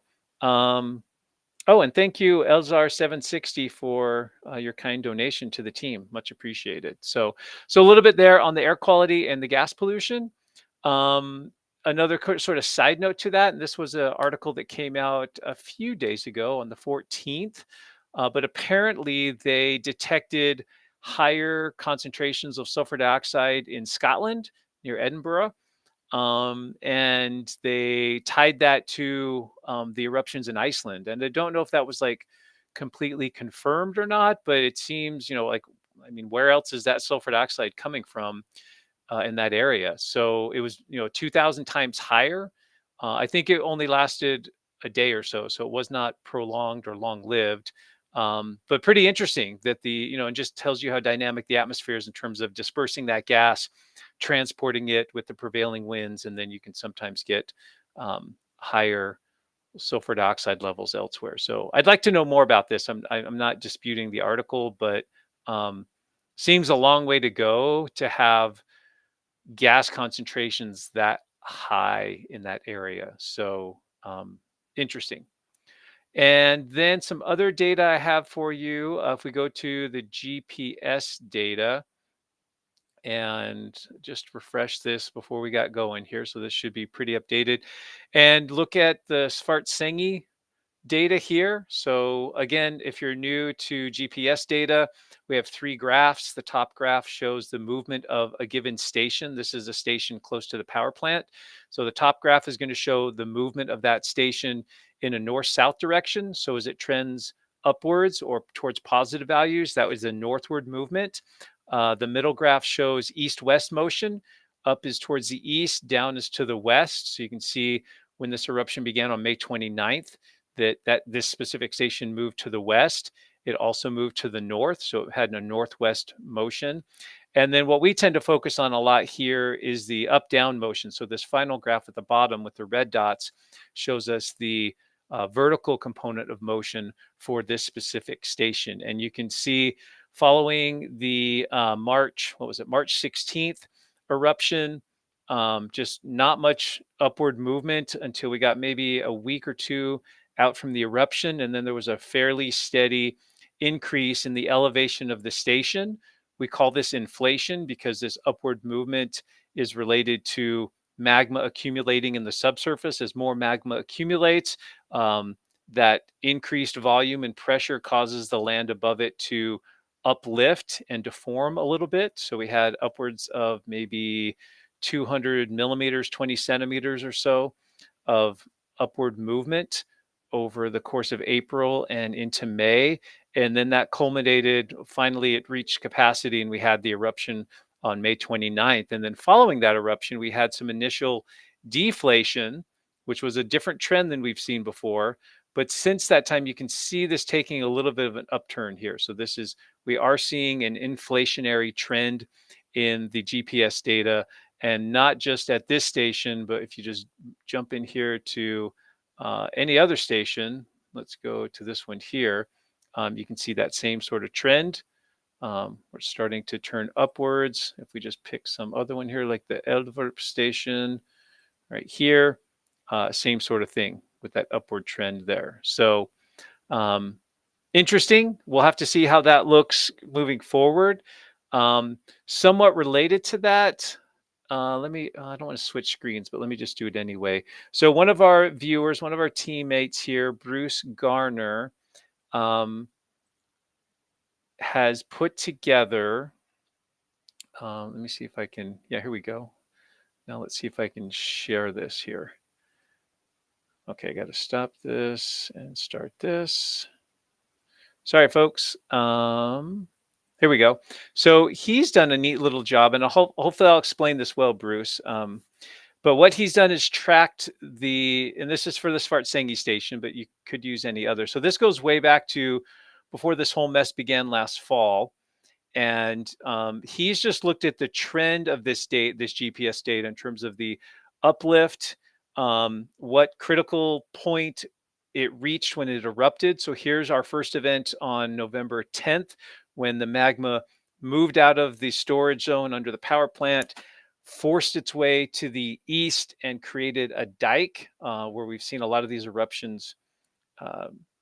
Oh, and thank you, Elzar760, for your kind donation to the team. Much appreciated. So a little bit there on the air quality and the gas pollution. Another sort of side note to that, and this was an article that came out a few days ago on the 14th, but apparently they detected higher concentrations of sulfur dioxide in Scotland near Edinburgh. And they tied that to the eruptions in Iceland. And I don't know if that was like completely confirmed or not, but it seems, where else is that sulfur dioxide coming from in that area? So it was, 2,000 times higher. I think it only lasted a day or so. So it was not prolonged or long lived. But pretty interesting that and just tells you how dynamic the atmosphere is in terms of dispersing that gas, transporting it with the prevailing winds, and then you can sometimes get higher sulfur dioxide levels elsewhere. So I'd like to know more about this. I'm not disputing the article, but seems a long way to go to have gas concentrations that high in that area. So interesting. And then some other data I have for you. If we go to the GPS data and just refresh this before we got going here. So this should be pretty updated. And look at the Svartsengi data here. So again, if you're new to GPS data, we have 3 graphs. The top graph shows the movement of a given station. This is a station close to the power plant. So the top graph is going to show the movement of that station in a north-south direction. So as it trends upwards or towards positive values, that was the northward movement. The middle graph shows east-west motion. Up is towards the east, down is to the west. So you can see when this eruption began on May 29th, that this specific station moved to the west. It also moved to the north, so it had a northwest motion. And then what we tend to focus on a lot here is the up-down motion. So this final graph at the bottom with the red dots shows us the vertical component of motion for this specific station. And you can see following the March 16th eruption, just not much upward movement until we got maybe a week or two out from the eruption, and then there was a fairly steady increase in the elevation of the station. We call this inflation because this upward movement is related to magma accumulating in the subsurface. As more magma accumulates, that increased volume and pressure causes the land above it to uplift and deform a little bit. So we had upwards of maybe 200 millimeters, 20 centimeters or so of upward movement over the course of April and into May. And then that culminated, finally, it reached capacity and we had the eruption on May 29th. And then following that eruption, we had some initial deflation, which was a different trend than we've seen before. But since that time, you can see this taking a little bit of an upturn here. So we are seeing an inflationary trend in the GPS data, and not just at this station, but if you just jump in here to any other station, let's go to this one here, you can see that same sort of trend. We're starting to turn upwards. If we just pick some other one here, like the Eldvarp station right here, same sort of thing with that upward trend there. So interesting. We'll have to see how that looks moving forward. Somewhat related to that, I don't want to switch screens, but let me just do it anyway. So one of our viewers, one of our teammates here, Bruce Garner, has put together, let me see if I can, here we go. Now let's see if I can share this here. Okay, I got to stop this and start this. Sorry, folks. Here we go. So he's done a neat little job, and hopefully I'll explain this well, Bruce. But what he's done is tracked and this is for the Svartsengi station, but you could use any other. So this goes way back to before this whole mess began last fall. And he's just looked at the trend of this GPS data in terms of the uplift, what critical point it reached when it erupted. So here's our first event on November 10th, when the magma moved out of the storage zone under the power plant, forced its way to the east and created a dike where we've seen a lot of these eruptions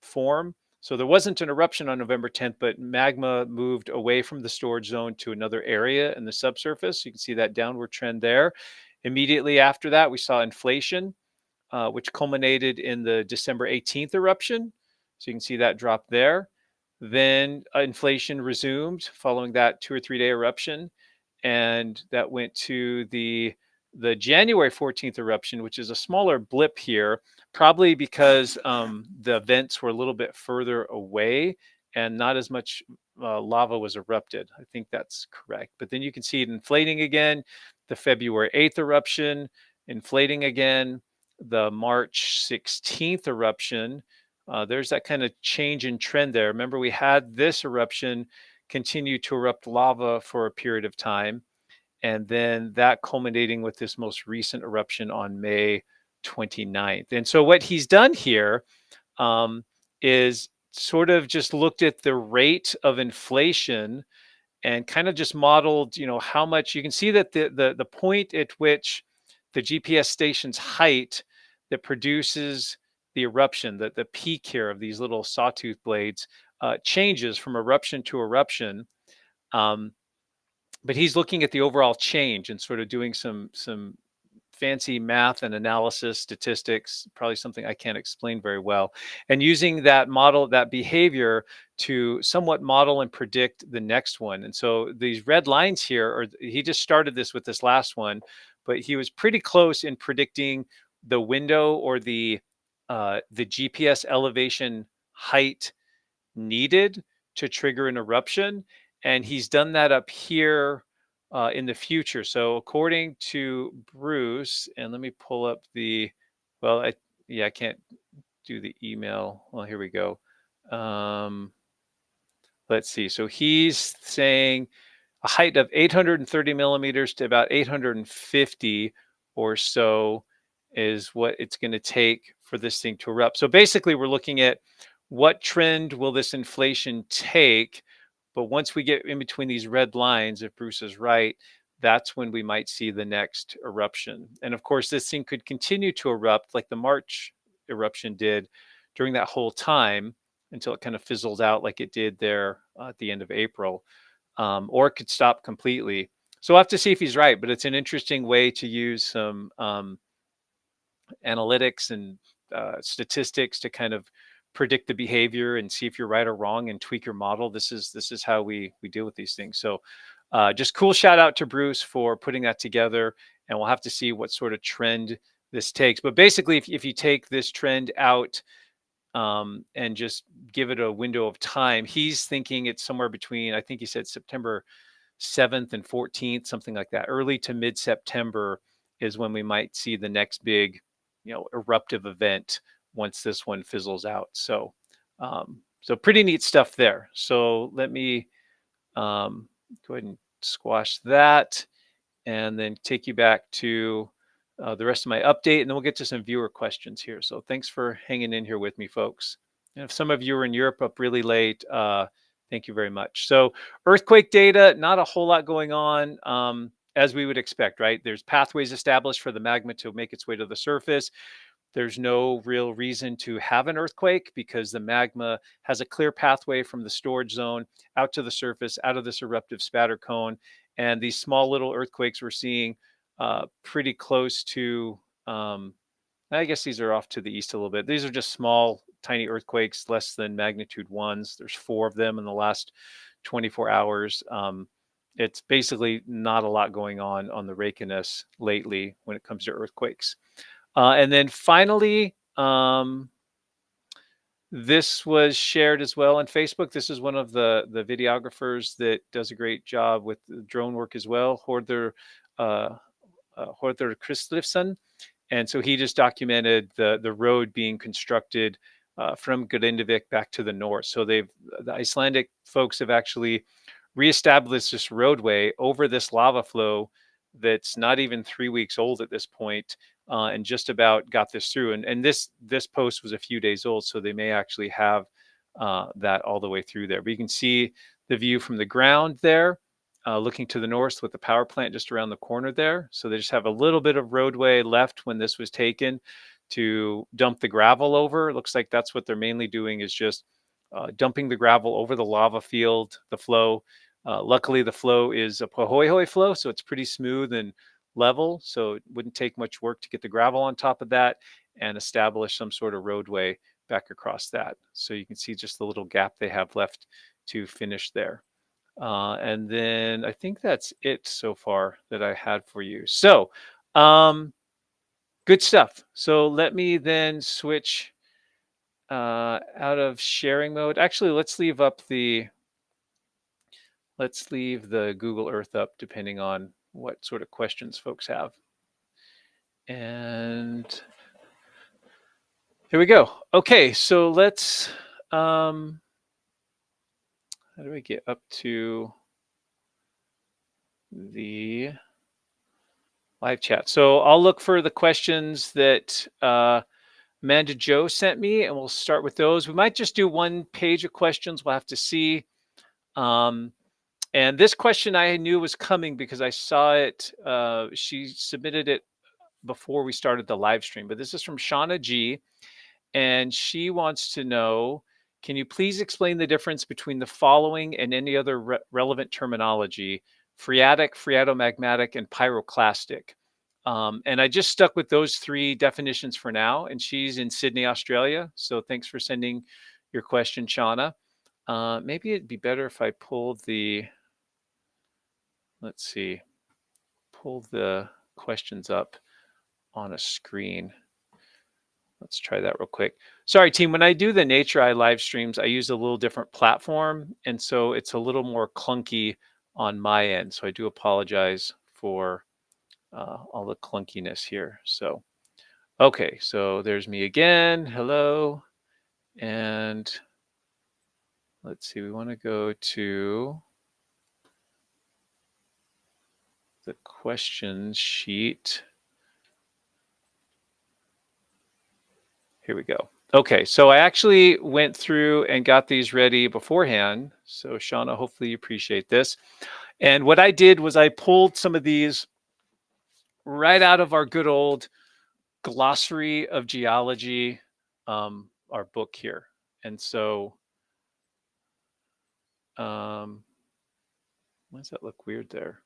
form. So there wasn't an eruption on November 10th, but magma moved away from the storage zone to another area in the subsurface. You can see that downward trend there. Immediately after that, we saw inflation, which culminated in the December 18th eruption. So you can see that drop there. Then inflation resumed following that 2 or 3 day eruption. And that went to the January 14th eruption, which is a smaller blip here, probably because the vents were a little bit further away and not as much lava was erupted. I think that's correct. But then you can see it inflating again, the February 8th eruption, inflating again, the March 16th eruption, there's that kind of change in trend there. Remember, we had this eruption continue to erupt lava for a period of time, and then that culminating with this most recent eruption on May 29th. And so what he's done here is sort of just looked at the rate of inflation and kind of just modeled, how much. You can see that the point at which the GPS station's height that produces the eruption, the peak here of these little sawtooth blades, changes from eruption to eruption. Um, but he's looking at the overall change and sort of doing some fancy math and analysis, statistics, probably something I can't explain very well, and using that model, that behavior, to somewhat model and predict the next one. And so these red lines here, or he just started this with this last one, but he was pretty close in predicting the window or the GPS elevation height needed to trigger an eruption. And he's done that up here in the future. So according to Bruce, and let me pull up well, I can't do the email. Well, here we go. Let's see. So he's saying a height of 830 millimeters to about 850 or so is what it's going to take for this thing to erupt. So basically, we're looking at what trend will this inflation take. But once we get in between these red lines, if Bruce is right, that's when we might see the next eruption. And of course, this thing could continue to erupt like the March eruption did during that whole time until it kind of fizzles out like it did there at the end of April, or it could stop completely. So we'll have to see if he's right, but it's an interesting way to use some analytics and statistics to kind of predict the behavior and see if you're right or wrong and tweak your model. This is how we deal with these things. So just cool shout out to Bruce for putting that together, and we'll have to see what sort of trend this takes. But basically, if you take this trend out and just give it a window of time, he's thinking it's somewhere between, I think he said September 7th and 14th, something like that. Early to mid-September is when we might see the next big, eruptive event once this one fizzles out. So, so pretty neat stuff there. So let me go ahead and squash that and then take you back to the rest of my update, and then we'll get to some viewer questions here. So thanks for hanging in here with me, folks. And if some of you are in Europe up really late, thank you very much. So earthquake data, not a whole lot going on, as we would expect, right? There's pathways established for the magma to make its way to the surface. There's no real reason to have an earthquake because the magma has a clear pathway from the storage zone out to the surface, out of this eruptive spatter cone. And these small little earthquakes we're seeing pretty close to, I guess these are off to the east a little bit. These are just small, tiny earthquakes, less than magnitude ones. There's 4 of them in the last 24 hours. It's basically not a lot going on the Reykjanes lately when it comes to earthquakes. And then finally, this was shared as well on Facebook. This is one of the videographers that does a great job with the drone work as well, Horder Kristlifsson. And so he just documented the road being constructed from Grindavik back to the north. So the Icelandic folks have actually reestablished this roadway over this lava flow that's not even 3 weeks old at this point, and just about got this through. And this post was a few days old, so they may actually have that all the way through there. But you can see the view from the ground there, looking to the north with the power plant just around the corner there. So they just have a little bit of roadway left when this was taken to dump the gravel over. It looks like that's what they're mainly doing, is just dumping the gravel over the lava field, the flow. Luckily, the flow is a Pahoehoe flow, so it's pretty smooth and level. So it wouldn't take much work to get the gravel on top of that and establish some sort of roadway back across that. So you can see just the little gap they have left to finish there. And then I think that's it so far that I had for you. So good stuff. So let me then switch out of sharing mode. Actually, let's leave the Google Earth up, depending on what sort of questions folks have. And Here we go. Okay, so let's, how do we get up to the live chat? So I'll look for the questions that Amanda Joe sent me, and we'll start with those. We might just do one page of questions. We'll have to see. And this question I knew was coming because I saw it. She submitted it before we started the live stream, but this is from Shauna G. And she wants to know, can you please explain the difference between the following and any other relevant terminology: phreatic, phreatomagmatic, and pyroclastic? And I just stuck with those three definitions for now. And she's in Sydney, Australia. So thanks for sending your question, Shauna. Maybe it'd be better if I pulled the, let's see, pull the questions up on a screen. Let's try that real quick. Sorry, team. When I do the NatureEye live streams, I use a little different platform, and so it's a little more clunky on my end. So I do apologize for all the clunkiness here. So, okay, so there's me again. Hello. And let's see, we want to go to the question sheet. Here we go. Okay, so I actually went through and got these ready beforehand. So Shauna, hopefully you appreciate this. And what I did was I pulled some of these right out of our good old glossary of geology, our book here. And so, why does that look weird there?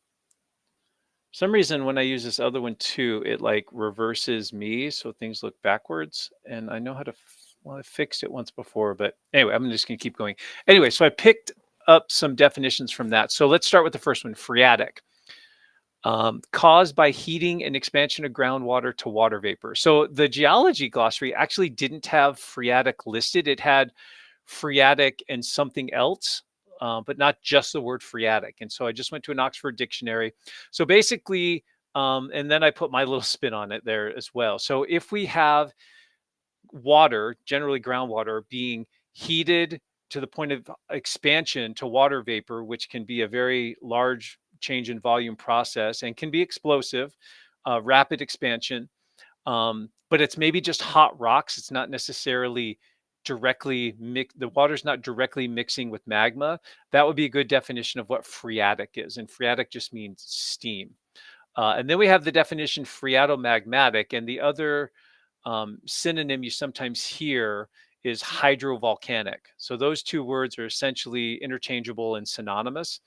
For some reason, when I use this other one too, it like reverses me, so things look backwards. And I know how to, well, I fixed it once before, but anyway, I'm just gonna keep going. Anyway, so I picked up some definitions from that. So let's start with the first one, phreatic. Caused by heating and expansion of groundwater to water vapor. So the geology glossary actually didn't have phreatic listed. It had phreatic and something else, but not just the word phreatic. And so I just went to an Oxford dictionary. So basically, and then I put my little spin on it there as well. So if we have water, generally groundwater, being heated to the point of expansion to water vapor, which can be a very large change in volume process and can be explosive, rapid expansion. But it's maybe just hot rocks. It's not necessarily directly the water's not directly mixing with magma. That would be a good definition of what phreatic is. And phreatic just means steam. And then we have the definition phreatomagmatic, and the other synonym you sometimes hear is hydrovolcanic. So those two words are essentially interchangeable and synonymous.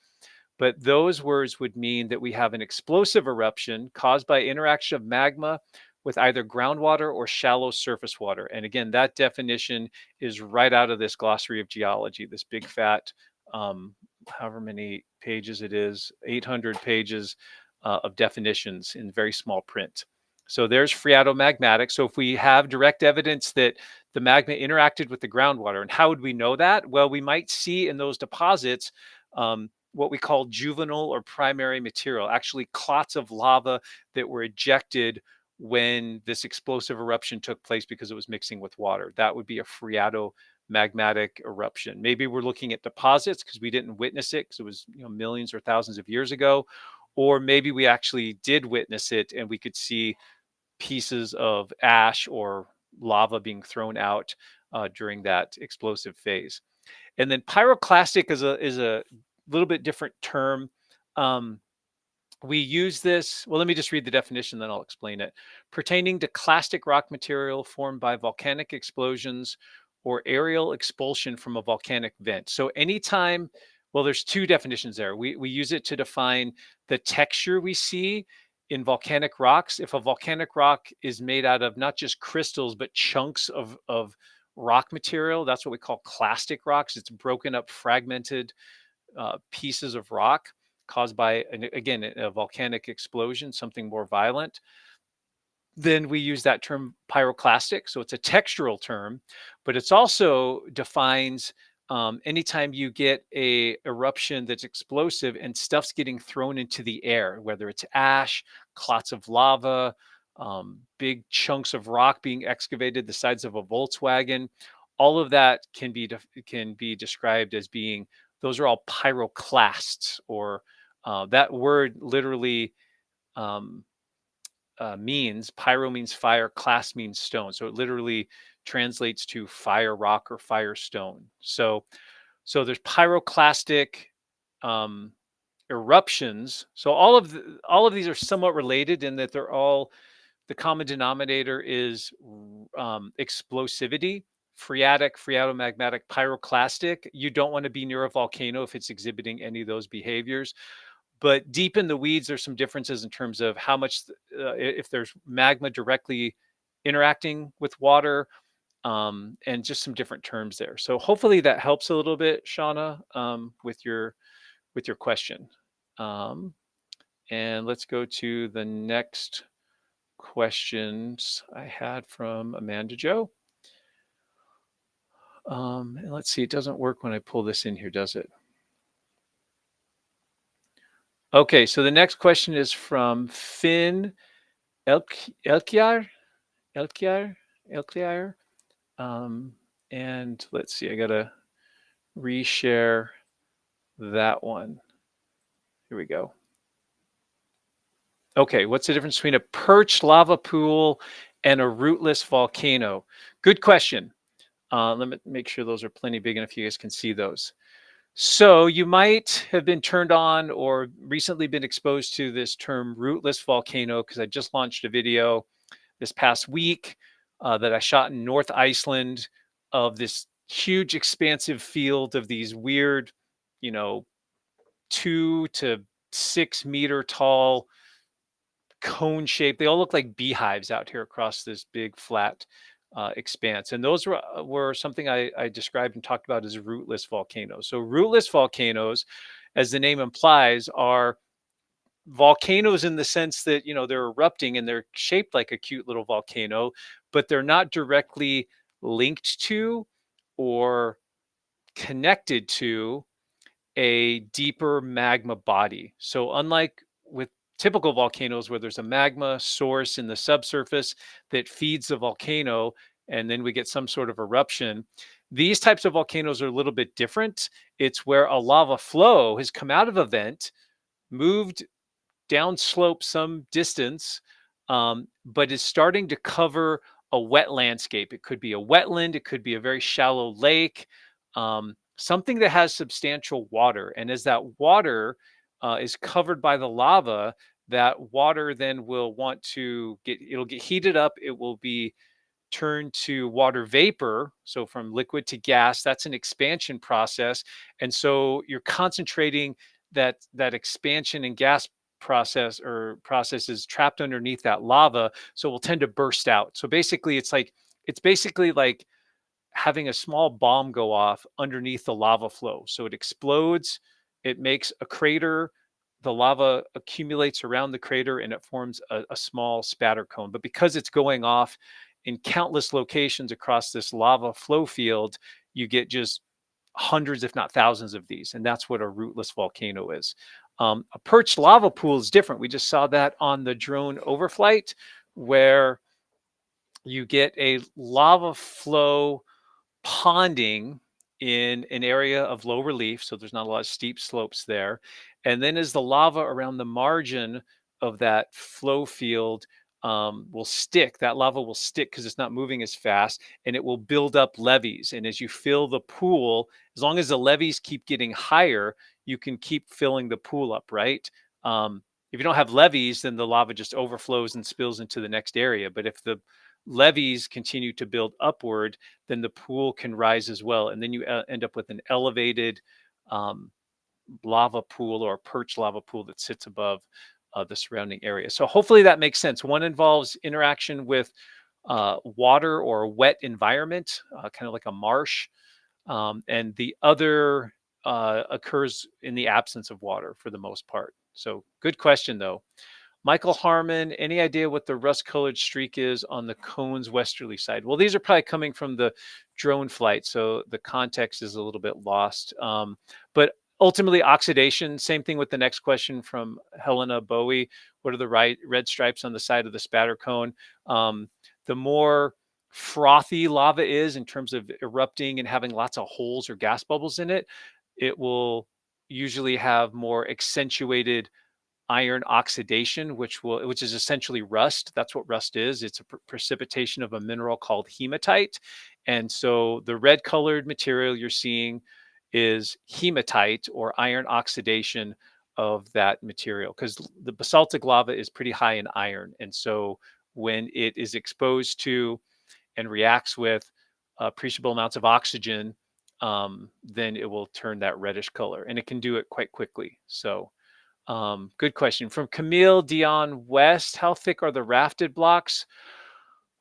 But those words would mean that we have an explosive eruption caused by interaction of magma with either groundwater or shallow surface water. And again, that definition is right out of this glossary of geology, this big fat, however many pages it is, 800 pages of definitions in very small print. So there's phreatomagmatic. So if we have direct evidence that the magma interacted with the groundwater, and how would we know that? Well, we might see in those deposits what we call juvenile or primary material, actually clots of lava that were ejected when this explosive eruption took place because it was mixing with water. That would be a phreatomagmatic eruption. Maybe we're looking at deposits because we didn't witness it because it was millions or thousands of years ago. Or maybe we actually did witness it and we could see pieces of ash or lava being thrown out during that explosive phase. And then pyroclastic is a little bit different term. We use this, well, let me just read the definition, then I'll explain it. Pertaining to clastic rock material formed by volcanic explosions or aerial expulsion from a volcanic vent. So anytime, well, there's two definitions there. We use it to define the texture we see in volcanic rocks. If a volcanic rock is made out of not just crystals, but chunks of rock material, that's what we call clastic rocks. It's broken up, fragmented pieces of rock caused by, again, a volcanic explosion, something more violent. Then we use that term pyroclastic. So it's a textural term, but it's also defines anytime you get a eruption that's explosive and stuff's getting thrown into the air, whether it's ash, clots of lava, big chunks of rock being excavated the size of a Volkswagen. All of that can be described as being, those are all pyroclasts, or that word literally um, means, pyro means fire, clast means stone. So it literally translates to fire rock or fire stone. So there's pyroclastic um, eruptions. So all of these are somewhat related in that they're all, the common denominator is explosivity. Phreatic, phreatomagmatic, pyroclastic. You don't want to be near a volcano if it's exhibiting any of those behaviors. But deep in the weeds, there's some differences in terms of how much, if there's magma directly interacting with water, and just some different terms there. So hopefully that helps a little bit, Shauna, with your question. Um, and let's go to the next questions I had from Amanda Joe. And let's see, it doesn't work when I pull this in here, does it? Okay, so the next question is from Finn Elkiar. And let's see, I gotta reshare that one. Here we go. Okay, what's the difference between a perched lava pool and a rootless volcano? Good question. Let me make sure those are plenty big enough you guys can see those. So you might have been turned on or recently been exposed to this term rootless volcano, because I just launched a video this past week that I shot in North Iceland of this huge expansive field of these weird, 2 to 6 meter tall cone shape. They all look like beehives out here across this big flat expanse. And those were something I described and talked about as rootless volcanoes. So rootless volcanoes, as the name implies, are volcanoes in the sense that, they're erupting and they're shaped like a cute little volcano, but they're not directly linked to or connected to a deeper magma body. So unlike with typical volcanoes where there's a magma source in the subsurface that feeds the volcano, and then we get some sort of eruption, these types of volcanoes are a little bit different. It's where a lava flow has come out of a vent, moved downslope some distance, but is starting to cover a wet landscape. It could be a wetland, it could be a very shallow lake, something that has substantial water. And as that water is covered by the lava, that water then will it'll get heated up. It will be turned to water vapor. So from liquid to gas, that's an expansion process. And so you're concentrating that expansion and gas processes trapped underneath that lava. So it will tend to burst out. So basically it's basically like having a small bomb go off underneath the lava flow. So it explodes, it makes a crater, the lava accumulates around the crater, and it forms a small spatter cone. But because it's going off in countless locations across this lava flow field, you get just hundreds, if not thousands of these. And that's what a rootless volcano is. A perched lava pool is different. We just saw that on the drone overflight, where you get a lava flow ponding in an area of low relief. So there's not a lot of steep slopes there. And then as the lava around the margin of that flow field will stick, that lava will stick because it's not moving as fast, and it will build up levees. And as you fill the pool, as long as the levees keep getting higher, you can keep filling the pool up, right? If you don't have levees, then the lava just overflows and spills into the next area. But if the levees continue to build upward, then the pool can rise as well. And then you end up with an elevated lava pool or a perched lava pool that sits above the surrounding area. So hopefully that makes sense. One involves interaction with water or a wet environment, kind of like a marsh. And the other occurs in the absence of water for the most part. So good question, though. Michael Harmon, any idea what the rust-colored streak is on the cone's westerly side? Well, these are probably coming from the drone flight, so the context is a little bit lost. But ultimately oxidation. Same thing with the next question from Helena Bowie. What are the red stripes on the side of the spatter cone? The more frothy lava is in terms of erupting and having lots of holes or gas bubbles in it, it will usually have more accentuated iron oxidation, which is essentially rust. That's what rust is. It's a precipitation of a mineral called hematite. And so the red colored material you're seeing is hematite, or iron oxidation of that material, because the basaltic lava is pretty high in iron. And so when it is exposed to and reacts with appreciable amounts of oxygen, then it will turn that reddish color, and it can do it quite quickly. So good question from Camille Dion West. How thick are the rafted blocks?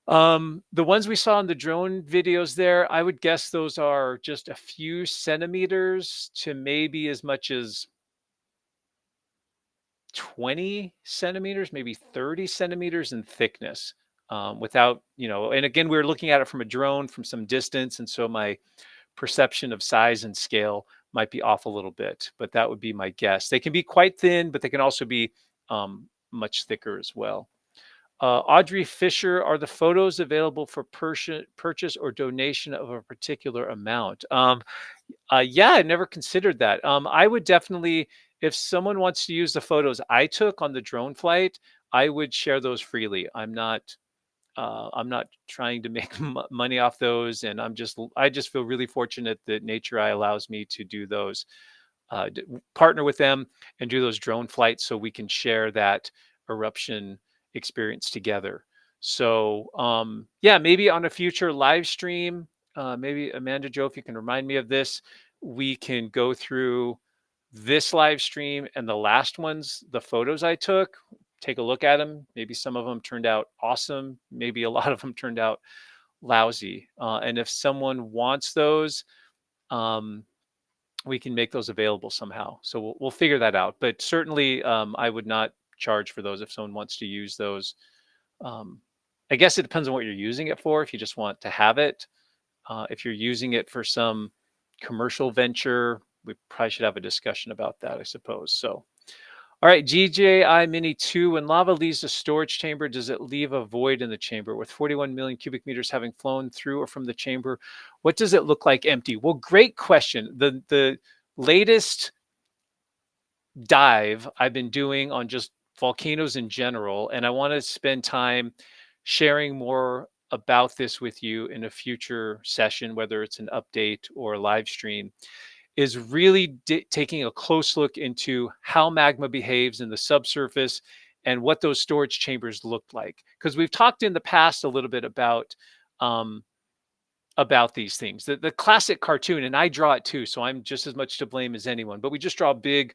The ones we saw in the drone videos there, I would guess those are just a few centimeters to maybe as much as 20 centimeters, maybe 30 centimeters in thickness. Without, and again, we were looking at it from a drone from some distance. And so my perception of size and scale might be off a little bit, but that would be my guess. They can be quite thin, but they can also be much thicker as well. Audrey Fisher, are the photos available for purchase or donation of a particular amount? Yeah, I never considered that. I would definitely, if someone wants to use the photos I took on the drone flight, I would share those freely. I'm not trying to make money off those, and I just feel really fortunate that NatureEye allows me to do those, partner with them and do those drone flights so we can share that eruption experience together. So yeah, maybe on a future live stream, maybe Amanda Joe, if you can remind me of this, we can go through this live stream and the last ones, the photos I took, take a look at them. Maybe some of them turned out awesome. Maybe a lot of them turned out lousy. And if someone wants those, um, we can make those available somehow. So we'll figure that out. But certainly, I would not charge for those if someone wants to use those. Um, I guess it depends on what you're using it for. If you just want to have it, if you're using it for some commercial venture, we probably should have a discussion about that, I suppose. So, all right, GJI Mini 2, when lava leaves the storage chamber, does it leave a void in the chamber? With 41 million cubic meters having flown through or from the chamber, what does it look like empty? Well, great question. The latest dive I've been doing on just volcanoes in general, and I want to spend time sharing more about this with you in a future session, whether it's an update or a live stream, is really taking a close look into how magma behaves in the subsurface and what those storage chambers look like. Because we've talked in the past a little bit um, about these things. The classic cartoon, and I draw it too, so I'm just as much to blame as anyone. But we just draw a big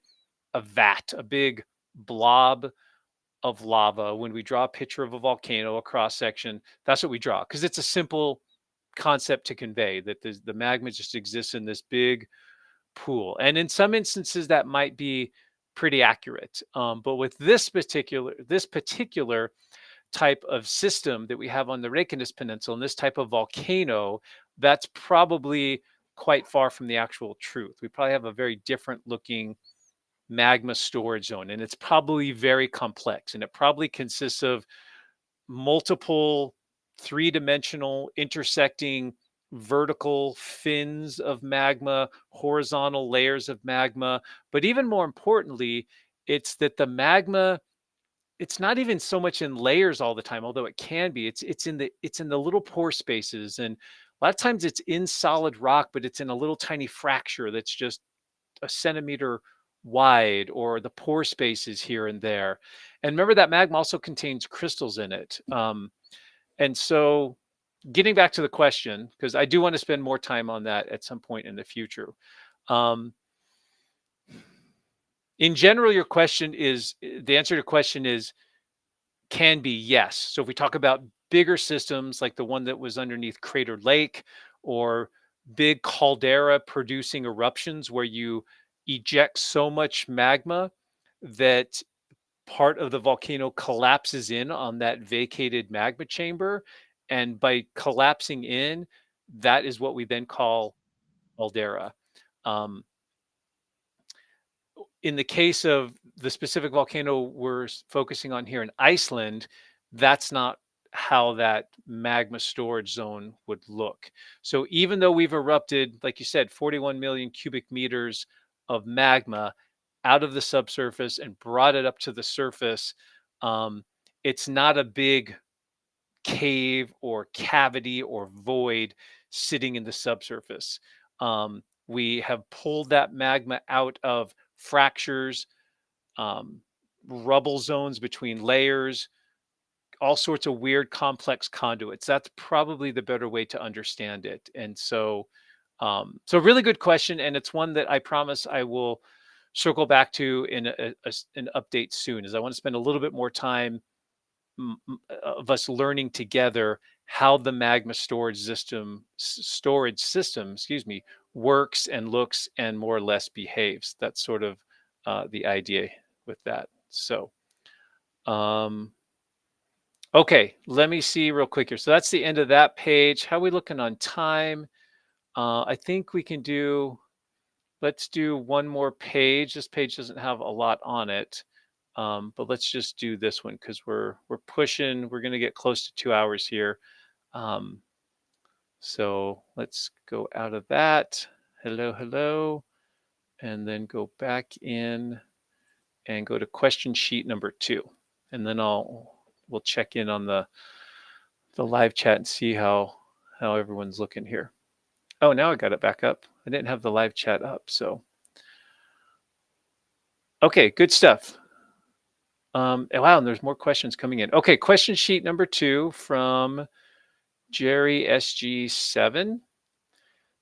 blob of lava. When we draw a picture of a volcano, a cross section, that's what we draw, because it's a simple concept to convey that the magma just exists in this big pool. And in some instances, that might be pretty accurate. But with this particular type of system that we have on the Reykjanes Peninsula and this type of volcano, that's probably quite far from the actual truth. We probably have a very different looking magma storage zone, and it's probably very complex, and it probably consists of multiple three-dimensional intersecting vertical fins of magma, horizontal layers of magma. But even more importantly, it's that the magma, it's not even so much in layers all the time, although it can be. It's in the little pore spaces, and a lot of times it's in solid rock, but it's in a little tiny fracture that's just a centimeter wide, or the pore spaces here and there. And remember that magma also contains crystals in it. And so, getting back to the question, because I do want to spend more time on that at some point in the future. Um, in general, the answer to your question is can be yes. So if we talk about bigger systems like the one that was underneath Crater Lake, or big caldera producing eruptions where you eject so much magma that part of the volcano collapses in on that vacated magma chamber. And by collapsing in, that is what we then call caldera. Um, in the case of the specific volcano we're focusing on here in Iceland, that's not how that magma storage zone would look. So even though we've erupted, like you said, 41 million cubic meters of magma out of the subsurface and brought it up to the surface, um, it's not a big cave or cavity or void sitting in the subsurface. We have pulled that magma out of fractures, um, rubble zones between layers, all sorts of weird, complex conduits. That's probably the better way to understand it. And so, so really good question, and it's one that I promise I will circle back to in an update soon. Is I want to spend a little bit more time of us learning together how the magma storage system, excuse me, works and looks and more or less behaves. That's sort of the idea with that. So, okay, let me see real quick here. So that's the end of that page. How are we looking on time? I think we can do. Let's do one more page. This page doesn't have a lot on it. But let's just do this one because we're pushing. We're going to get close to 2 hours here. So let's go out of that. Hello, hello, and then go back in and go to question sheet number 2, and then we'll check in on the live chat and see how everyone's looking here. Oh, now I got it back up. I didn't have the live chat up, so okay, good stuff. Wow, and there's more questions coming in. Okay, question sheet number 2 from Jerry SG7.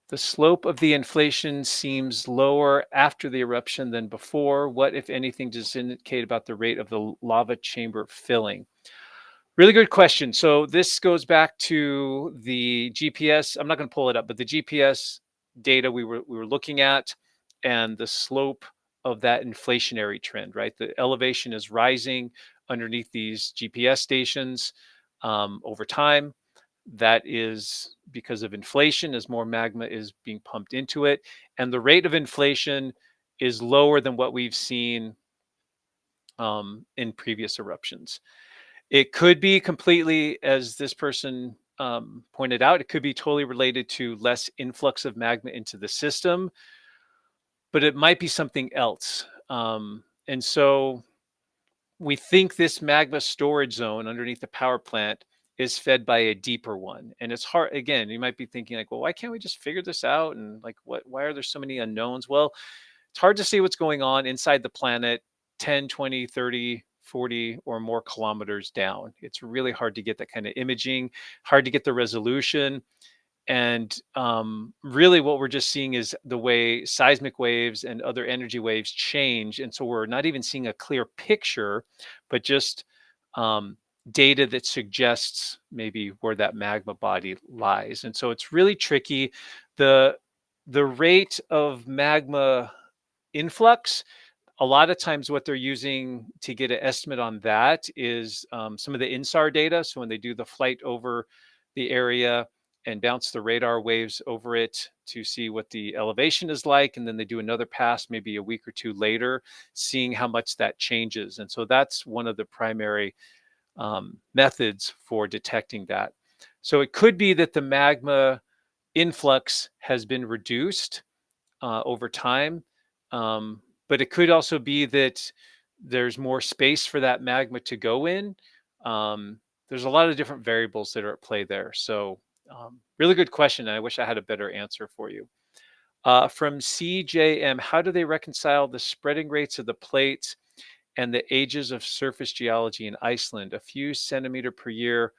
The slope of the inflation seems lower after the eruption than before. What, if anything, does it indicate about the rate of the lava chamber filling? Really good question. So this goes back to the GPS. I'm not going to pull it up, but the GPS data we were looking at and the slope of that inflationary trend, right? The elevation is rising underneath these GPS stations over time. That is because of inflation as more magma is being pumped into it. And the rate of inflation is lower than what we've seen in previous eruptions. It could be completely, as this person pointed out, it could be totally related to less influx of magma into the system, but it might be something else. And so we think this magma storage zone underneath the power plant is fed by a deeper one. And it's hard, again, you might be thinking like, well, why can't we just figure this out? And like, why are there so many unknowns? Well, it's hard to see what's going on inside the planet 10, 20, 30, 40 or more kilometers down. It's really hard to get that kind of imaging, hard to get the resolution. And really what we're just seeing is the way seismic waves and other energy waves change. And so we're not even seeing a clear picture, but just data that suggests maybe where that magma body lies. And so it's really tricky. The rate of magma influx, a lot of times what they're using to get an estimate on that is some of the INSAR data. So when they do the flight over the area and bounce the radar waves over it to see what the elevation is like, and then they do another pass maybe a week or two later, seeing how much that changes. And so that's one of the primary methods for detecting that. So it could be that the magma influx has been reduced over time. But it could also be that there's more space for that magma to go in. There's a lot of different variables that are at play there. So really good question. And I wish I had a better answer for you. From CJM, how do they reconcile the spreading rates of the plates and the ages of surface geology in Iceland? A few centimeter per year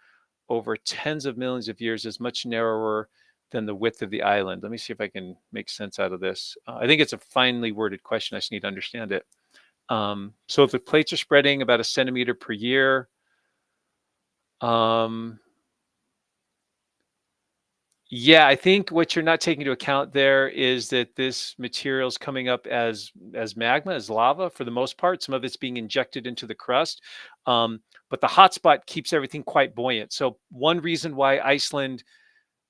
over tens of millions of years is much narrower than the width of the island. Let me see if I can make sense out of this. I think it's a finely worded question. I just need to understand it. So if the plates are spreading about a centimeter per year, yeah, I think what you're not taking into account there is that this material is coming up as magma, as lava for the most part. Some of it's being injected into the crust, but the hotspot keeps everything quite buoyant. So one reason why Iceland,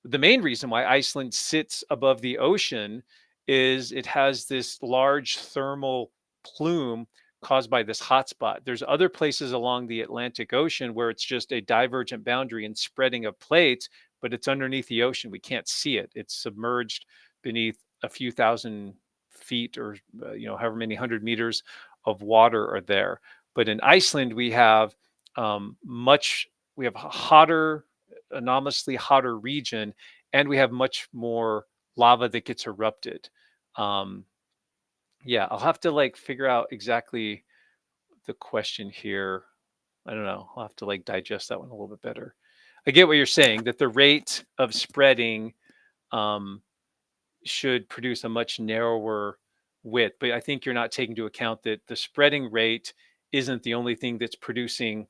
the main reason why Iceland sits above the ocean, is it has this large thermal plume caused by this hotspot. There's other places along the Atlantic Ocean where it's just a divergent boundary and spreading of plates, but it's underneath the ocean. We can't see it. It's submerged beneath a few thousand feet, or however many 100 meters of water are there. But in Iceland, we have we have a hotter, anomalously hotter region, and we have much more lava that gets erupted. Um, yeah, I'll have to like figure out exactly the question here. I don't know. I'll have to like digest that one a little bit better. I get what you're saying, that the rate of spreading um, should produce a much narrower width, but I think you're not taking into account that the spreading rate isn't the only thing that's producing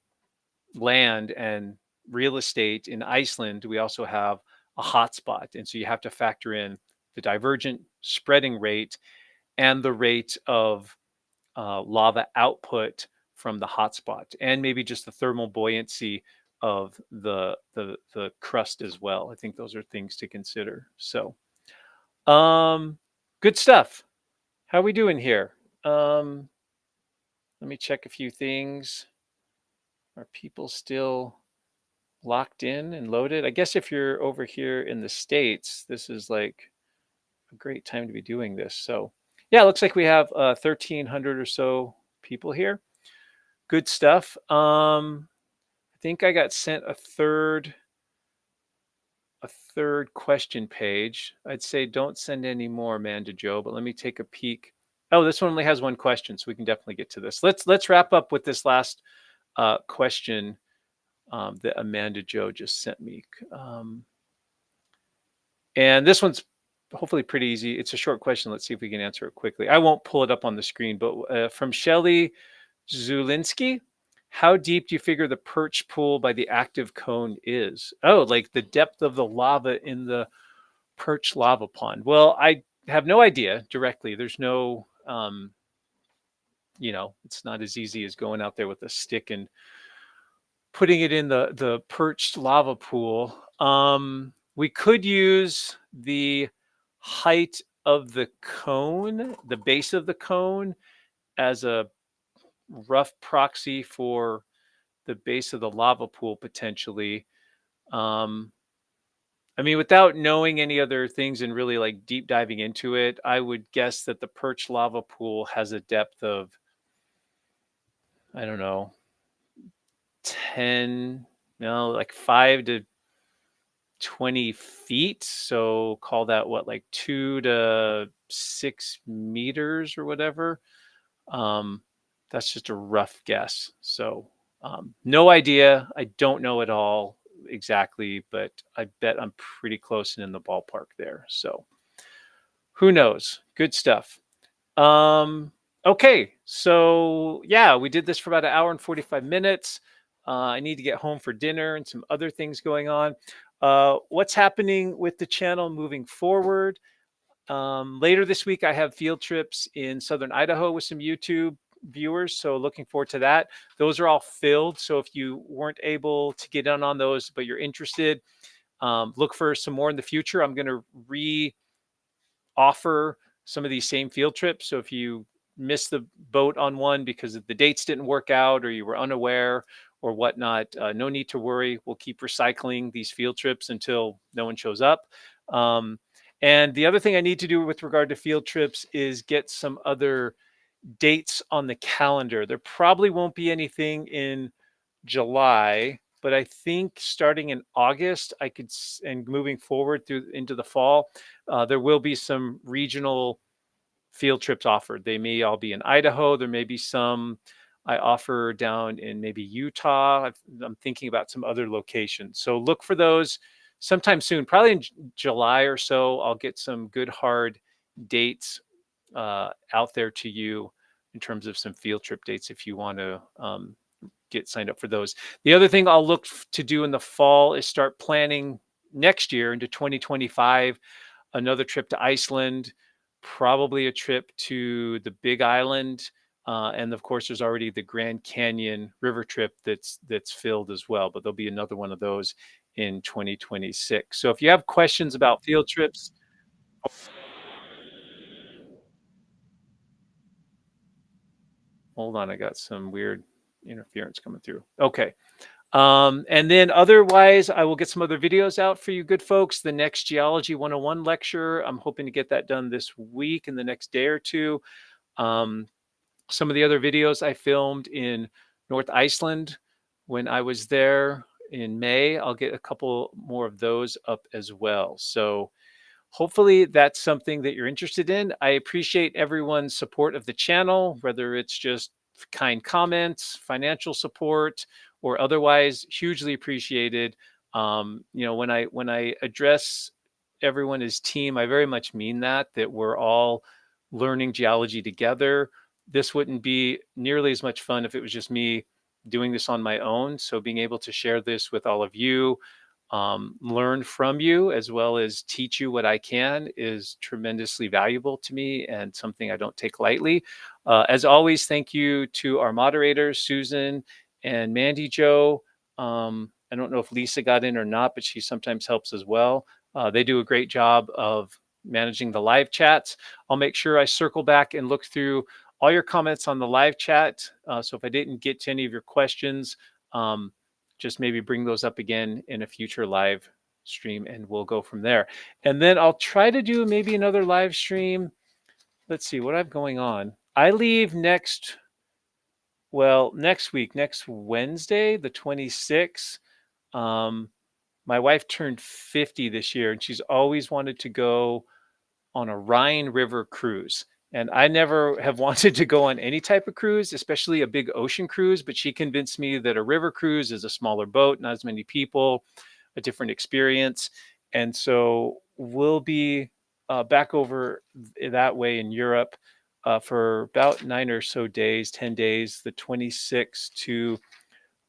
land and real estate. In Iceland, we also have a hotspot, and so you have to factor in the divergent spreading rate and the rate of lava output from the hotspot, and maybe just the thermal buoyancy of the crust as well. I think those are things to consider. So, good stuff. How are we doing here? Let me check a few things. Are people still locked in and loaded? I guess if you're over here in the States, this is like a great time to be doing this. So, yeah, it looks like we have 1,300 or so people here. Good stuff. I think I got sent a third question page. I'd say don't send any more, Amanda Joe, but let me take a peek. Oh, this one only has one question, so we can definitely get to this. Let's wrap up with this last question that Amanda Joe just sent me. And this one's hopefully pretty easy. It's a short question. Let's see if we can answer it quickly. I won't pull it up on the screen, but from Shelly Zulinski, how deep do you figure the perch pool by the active cone is? Oh, like the depth of the lava in the perch lava pond. Well, I have no idea directly. There's no, it's not as easy as going out there with a stick and putting it in the perched lava pool. We could use the height of the cone, the base of the cone, as a rough proxy for the base of the lava pool potentially. I mean, without knowing any other things and really like deep diving into it, I would guess that the perch lava pool has a depth of, I don't know, 10, no, like 5 to 20 feet. So call that what, like 2 to 6 meters or whatever. That's just a rough guess. So no idea. I don't know at all exactly, but I bet I'm pretty close and in the ballpark there. So who knows? Good stuff. Okay, so yeah, we did this for about 1 hour and 45 minutes. I need to get home for dinner and some other things going on. What's happening with the channel moving forward? Later this week, I have field trips in southern Idaho with some YouTube viewers, so looking forward to that. Those are all filled, so if you weren't able to get in on those, but you're interested, look for some more in the future. I'm going to re-offer some of these same field trips, so if you missed the boat on one because the dates didn't work out or you were unaware or whatnot, no need to worry. We'll keep recycling these field trips until no one shows up. And the other thing I need to do with regard to field trips is get some other dates on the calendar. There probably won't be anything in July, but I think starting in August, and moving forward through into the fall, there will be some regional field trips offered. They may all be in Idaho. There may be some I offer down in maybe Utah. I'm thinking about some other locations. So look for those sometime soon, probably in July or so. I'll get some good hard dates out there to you in terms of some field trip dates if you want to get signed up for those. The other thing I'll look to do in the fall is start planning next year into 2025, another trip to Iceland, probably a trip to the Big Island. And of course, there's already the Grand Canyon river trip that's filled as well, but there'll be another one of those in 2026. So if you have questions about field trips, Hold on, I got some weird interference coming through. Okay. And then otherwise, I will get some other videos out for you good folks. The next Geology 101 lecture, I'm hoping to get that done this week in the next day or two. Some of the other videos I filmed in North Iceland when I was there in May, I'll get a couple more of those up as well. So hopefully that's something that you're interested in. I appreciate everyone's support of the channel, whether it's just kind comments, financial support, or otherwise, hugely appreciated. When I address everyone as team, I very much mean that we're all learning geology together. This wouldn't be nearly as much fun if it was just me doing this on my own. So being able to share this with all of you, learn from you, as well as teach you what I can, is tremendously valuable to me and something I don't take lightly. As always, thank you to our moderators, Susan and Mandy Joe. I don't know if Lisa got in or not, but she sometimes helps as well. They do a great job of managing the live chats. I'll make sure I circle back and look through all your comments on the live chat. So if I didn't get to any of your questions, just maybe bring those up again in a future live stream and we'll go from there. And then I'll try to do maybe another live stream. Let's see what I've going on. I leave next week, next Wednesday, the 26th. My wife turned 50 this year and she's always wanted to go on a Rhine River cruise. And I never have wanted to go on any type of cruise, especially a big ocean cruise, but she convinced me that a river cruise is a smaller boat, not as many people, a different experience. And so we'll be back over that way in Europe for about 9 or so days, 10 days, the 26th to,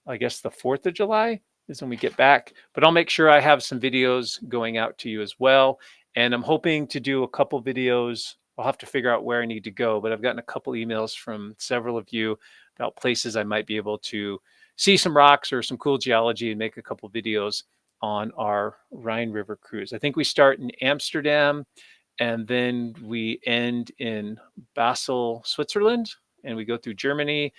I guess, the 4th of July is when we get back. But I'll make sure I have some videos going out to you as well. And I'm hoping to do a couple videos. I'll have to figure out where I need to go, but I've gotten a couple emails from several of you about places I might be able to see some rocks or some cool geology and make a couple videos on our Rhine River cruise. I think we start in Amsterdam and then we end in Basel, Switzerland, and we go through Germany,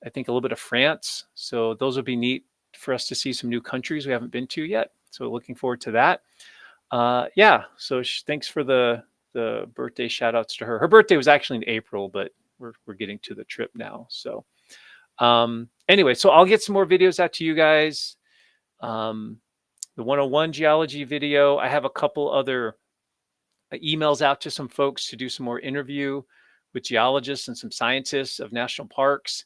I think a little bit of France. So those would be neat for us to see some new countries we haven't been to yet. So looking forward to that. Yeah, so thanks for the birthday shout outs to her. Her birthday was actually in April, but we're getting to the trip now. So anyway, so I'll get some more videos out to you guys. The 101 geology video, I have a couple other emails out to some folks to do some more interview with geologists and some scientists of national parks.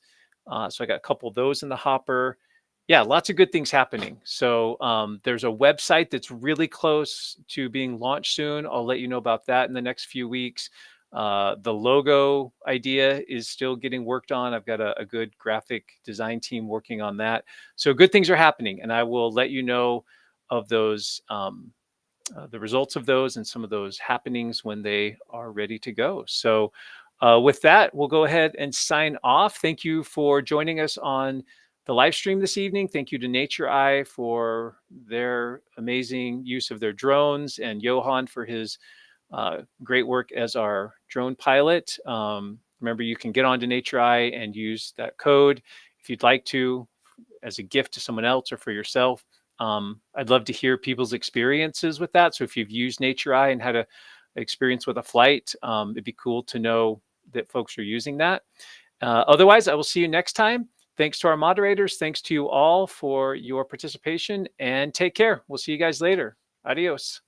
So I got a couple of those in the hopper. Yeah, lots of good things happening. So there's a website that's really close to being launched soon. I'll let you know about that in the next few weeks. The logo idea is still getting worked on. I've got a good graphic design team working on that. So good things are happening, and I will let you know of those, the results of those and some of those happenings when they are ready to go. So with that, we'll go ahead and sign off. Thank you for joining us on the live stream this evening. Thank you to NatureEye for their amazing use of their drones, and Johan for his great work as our drone pilot. Remember, you can get onto NatureEye and use that code if you'd like to, as a gift to someone else or for yourself. I'd love to hear people's experiences with that. So if you've used NatureEye and had an experience with a flight, it'd be cool to know that folks are using that. Otherwise, I will see you next time. Thanks to our moderators. Thanks to you all for your participation, and take care. We'll see you guys later. Adios.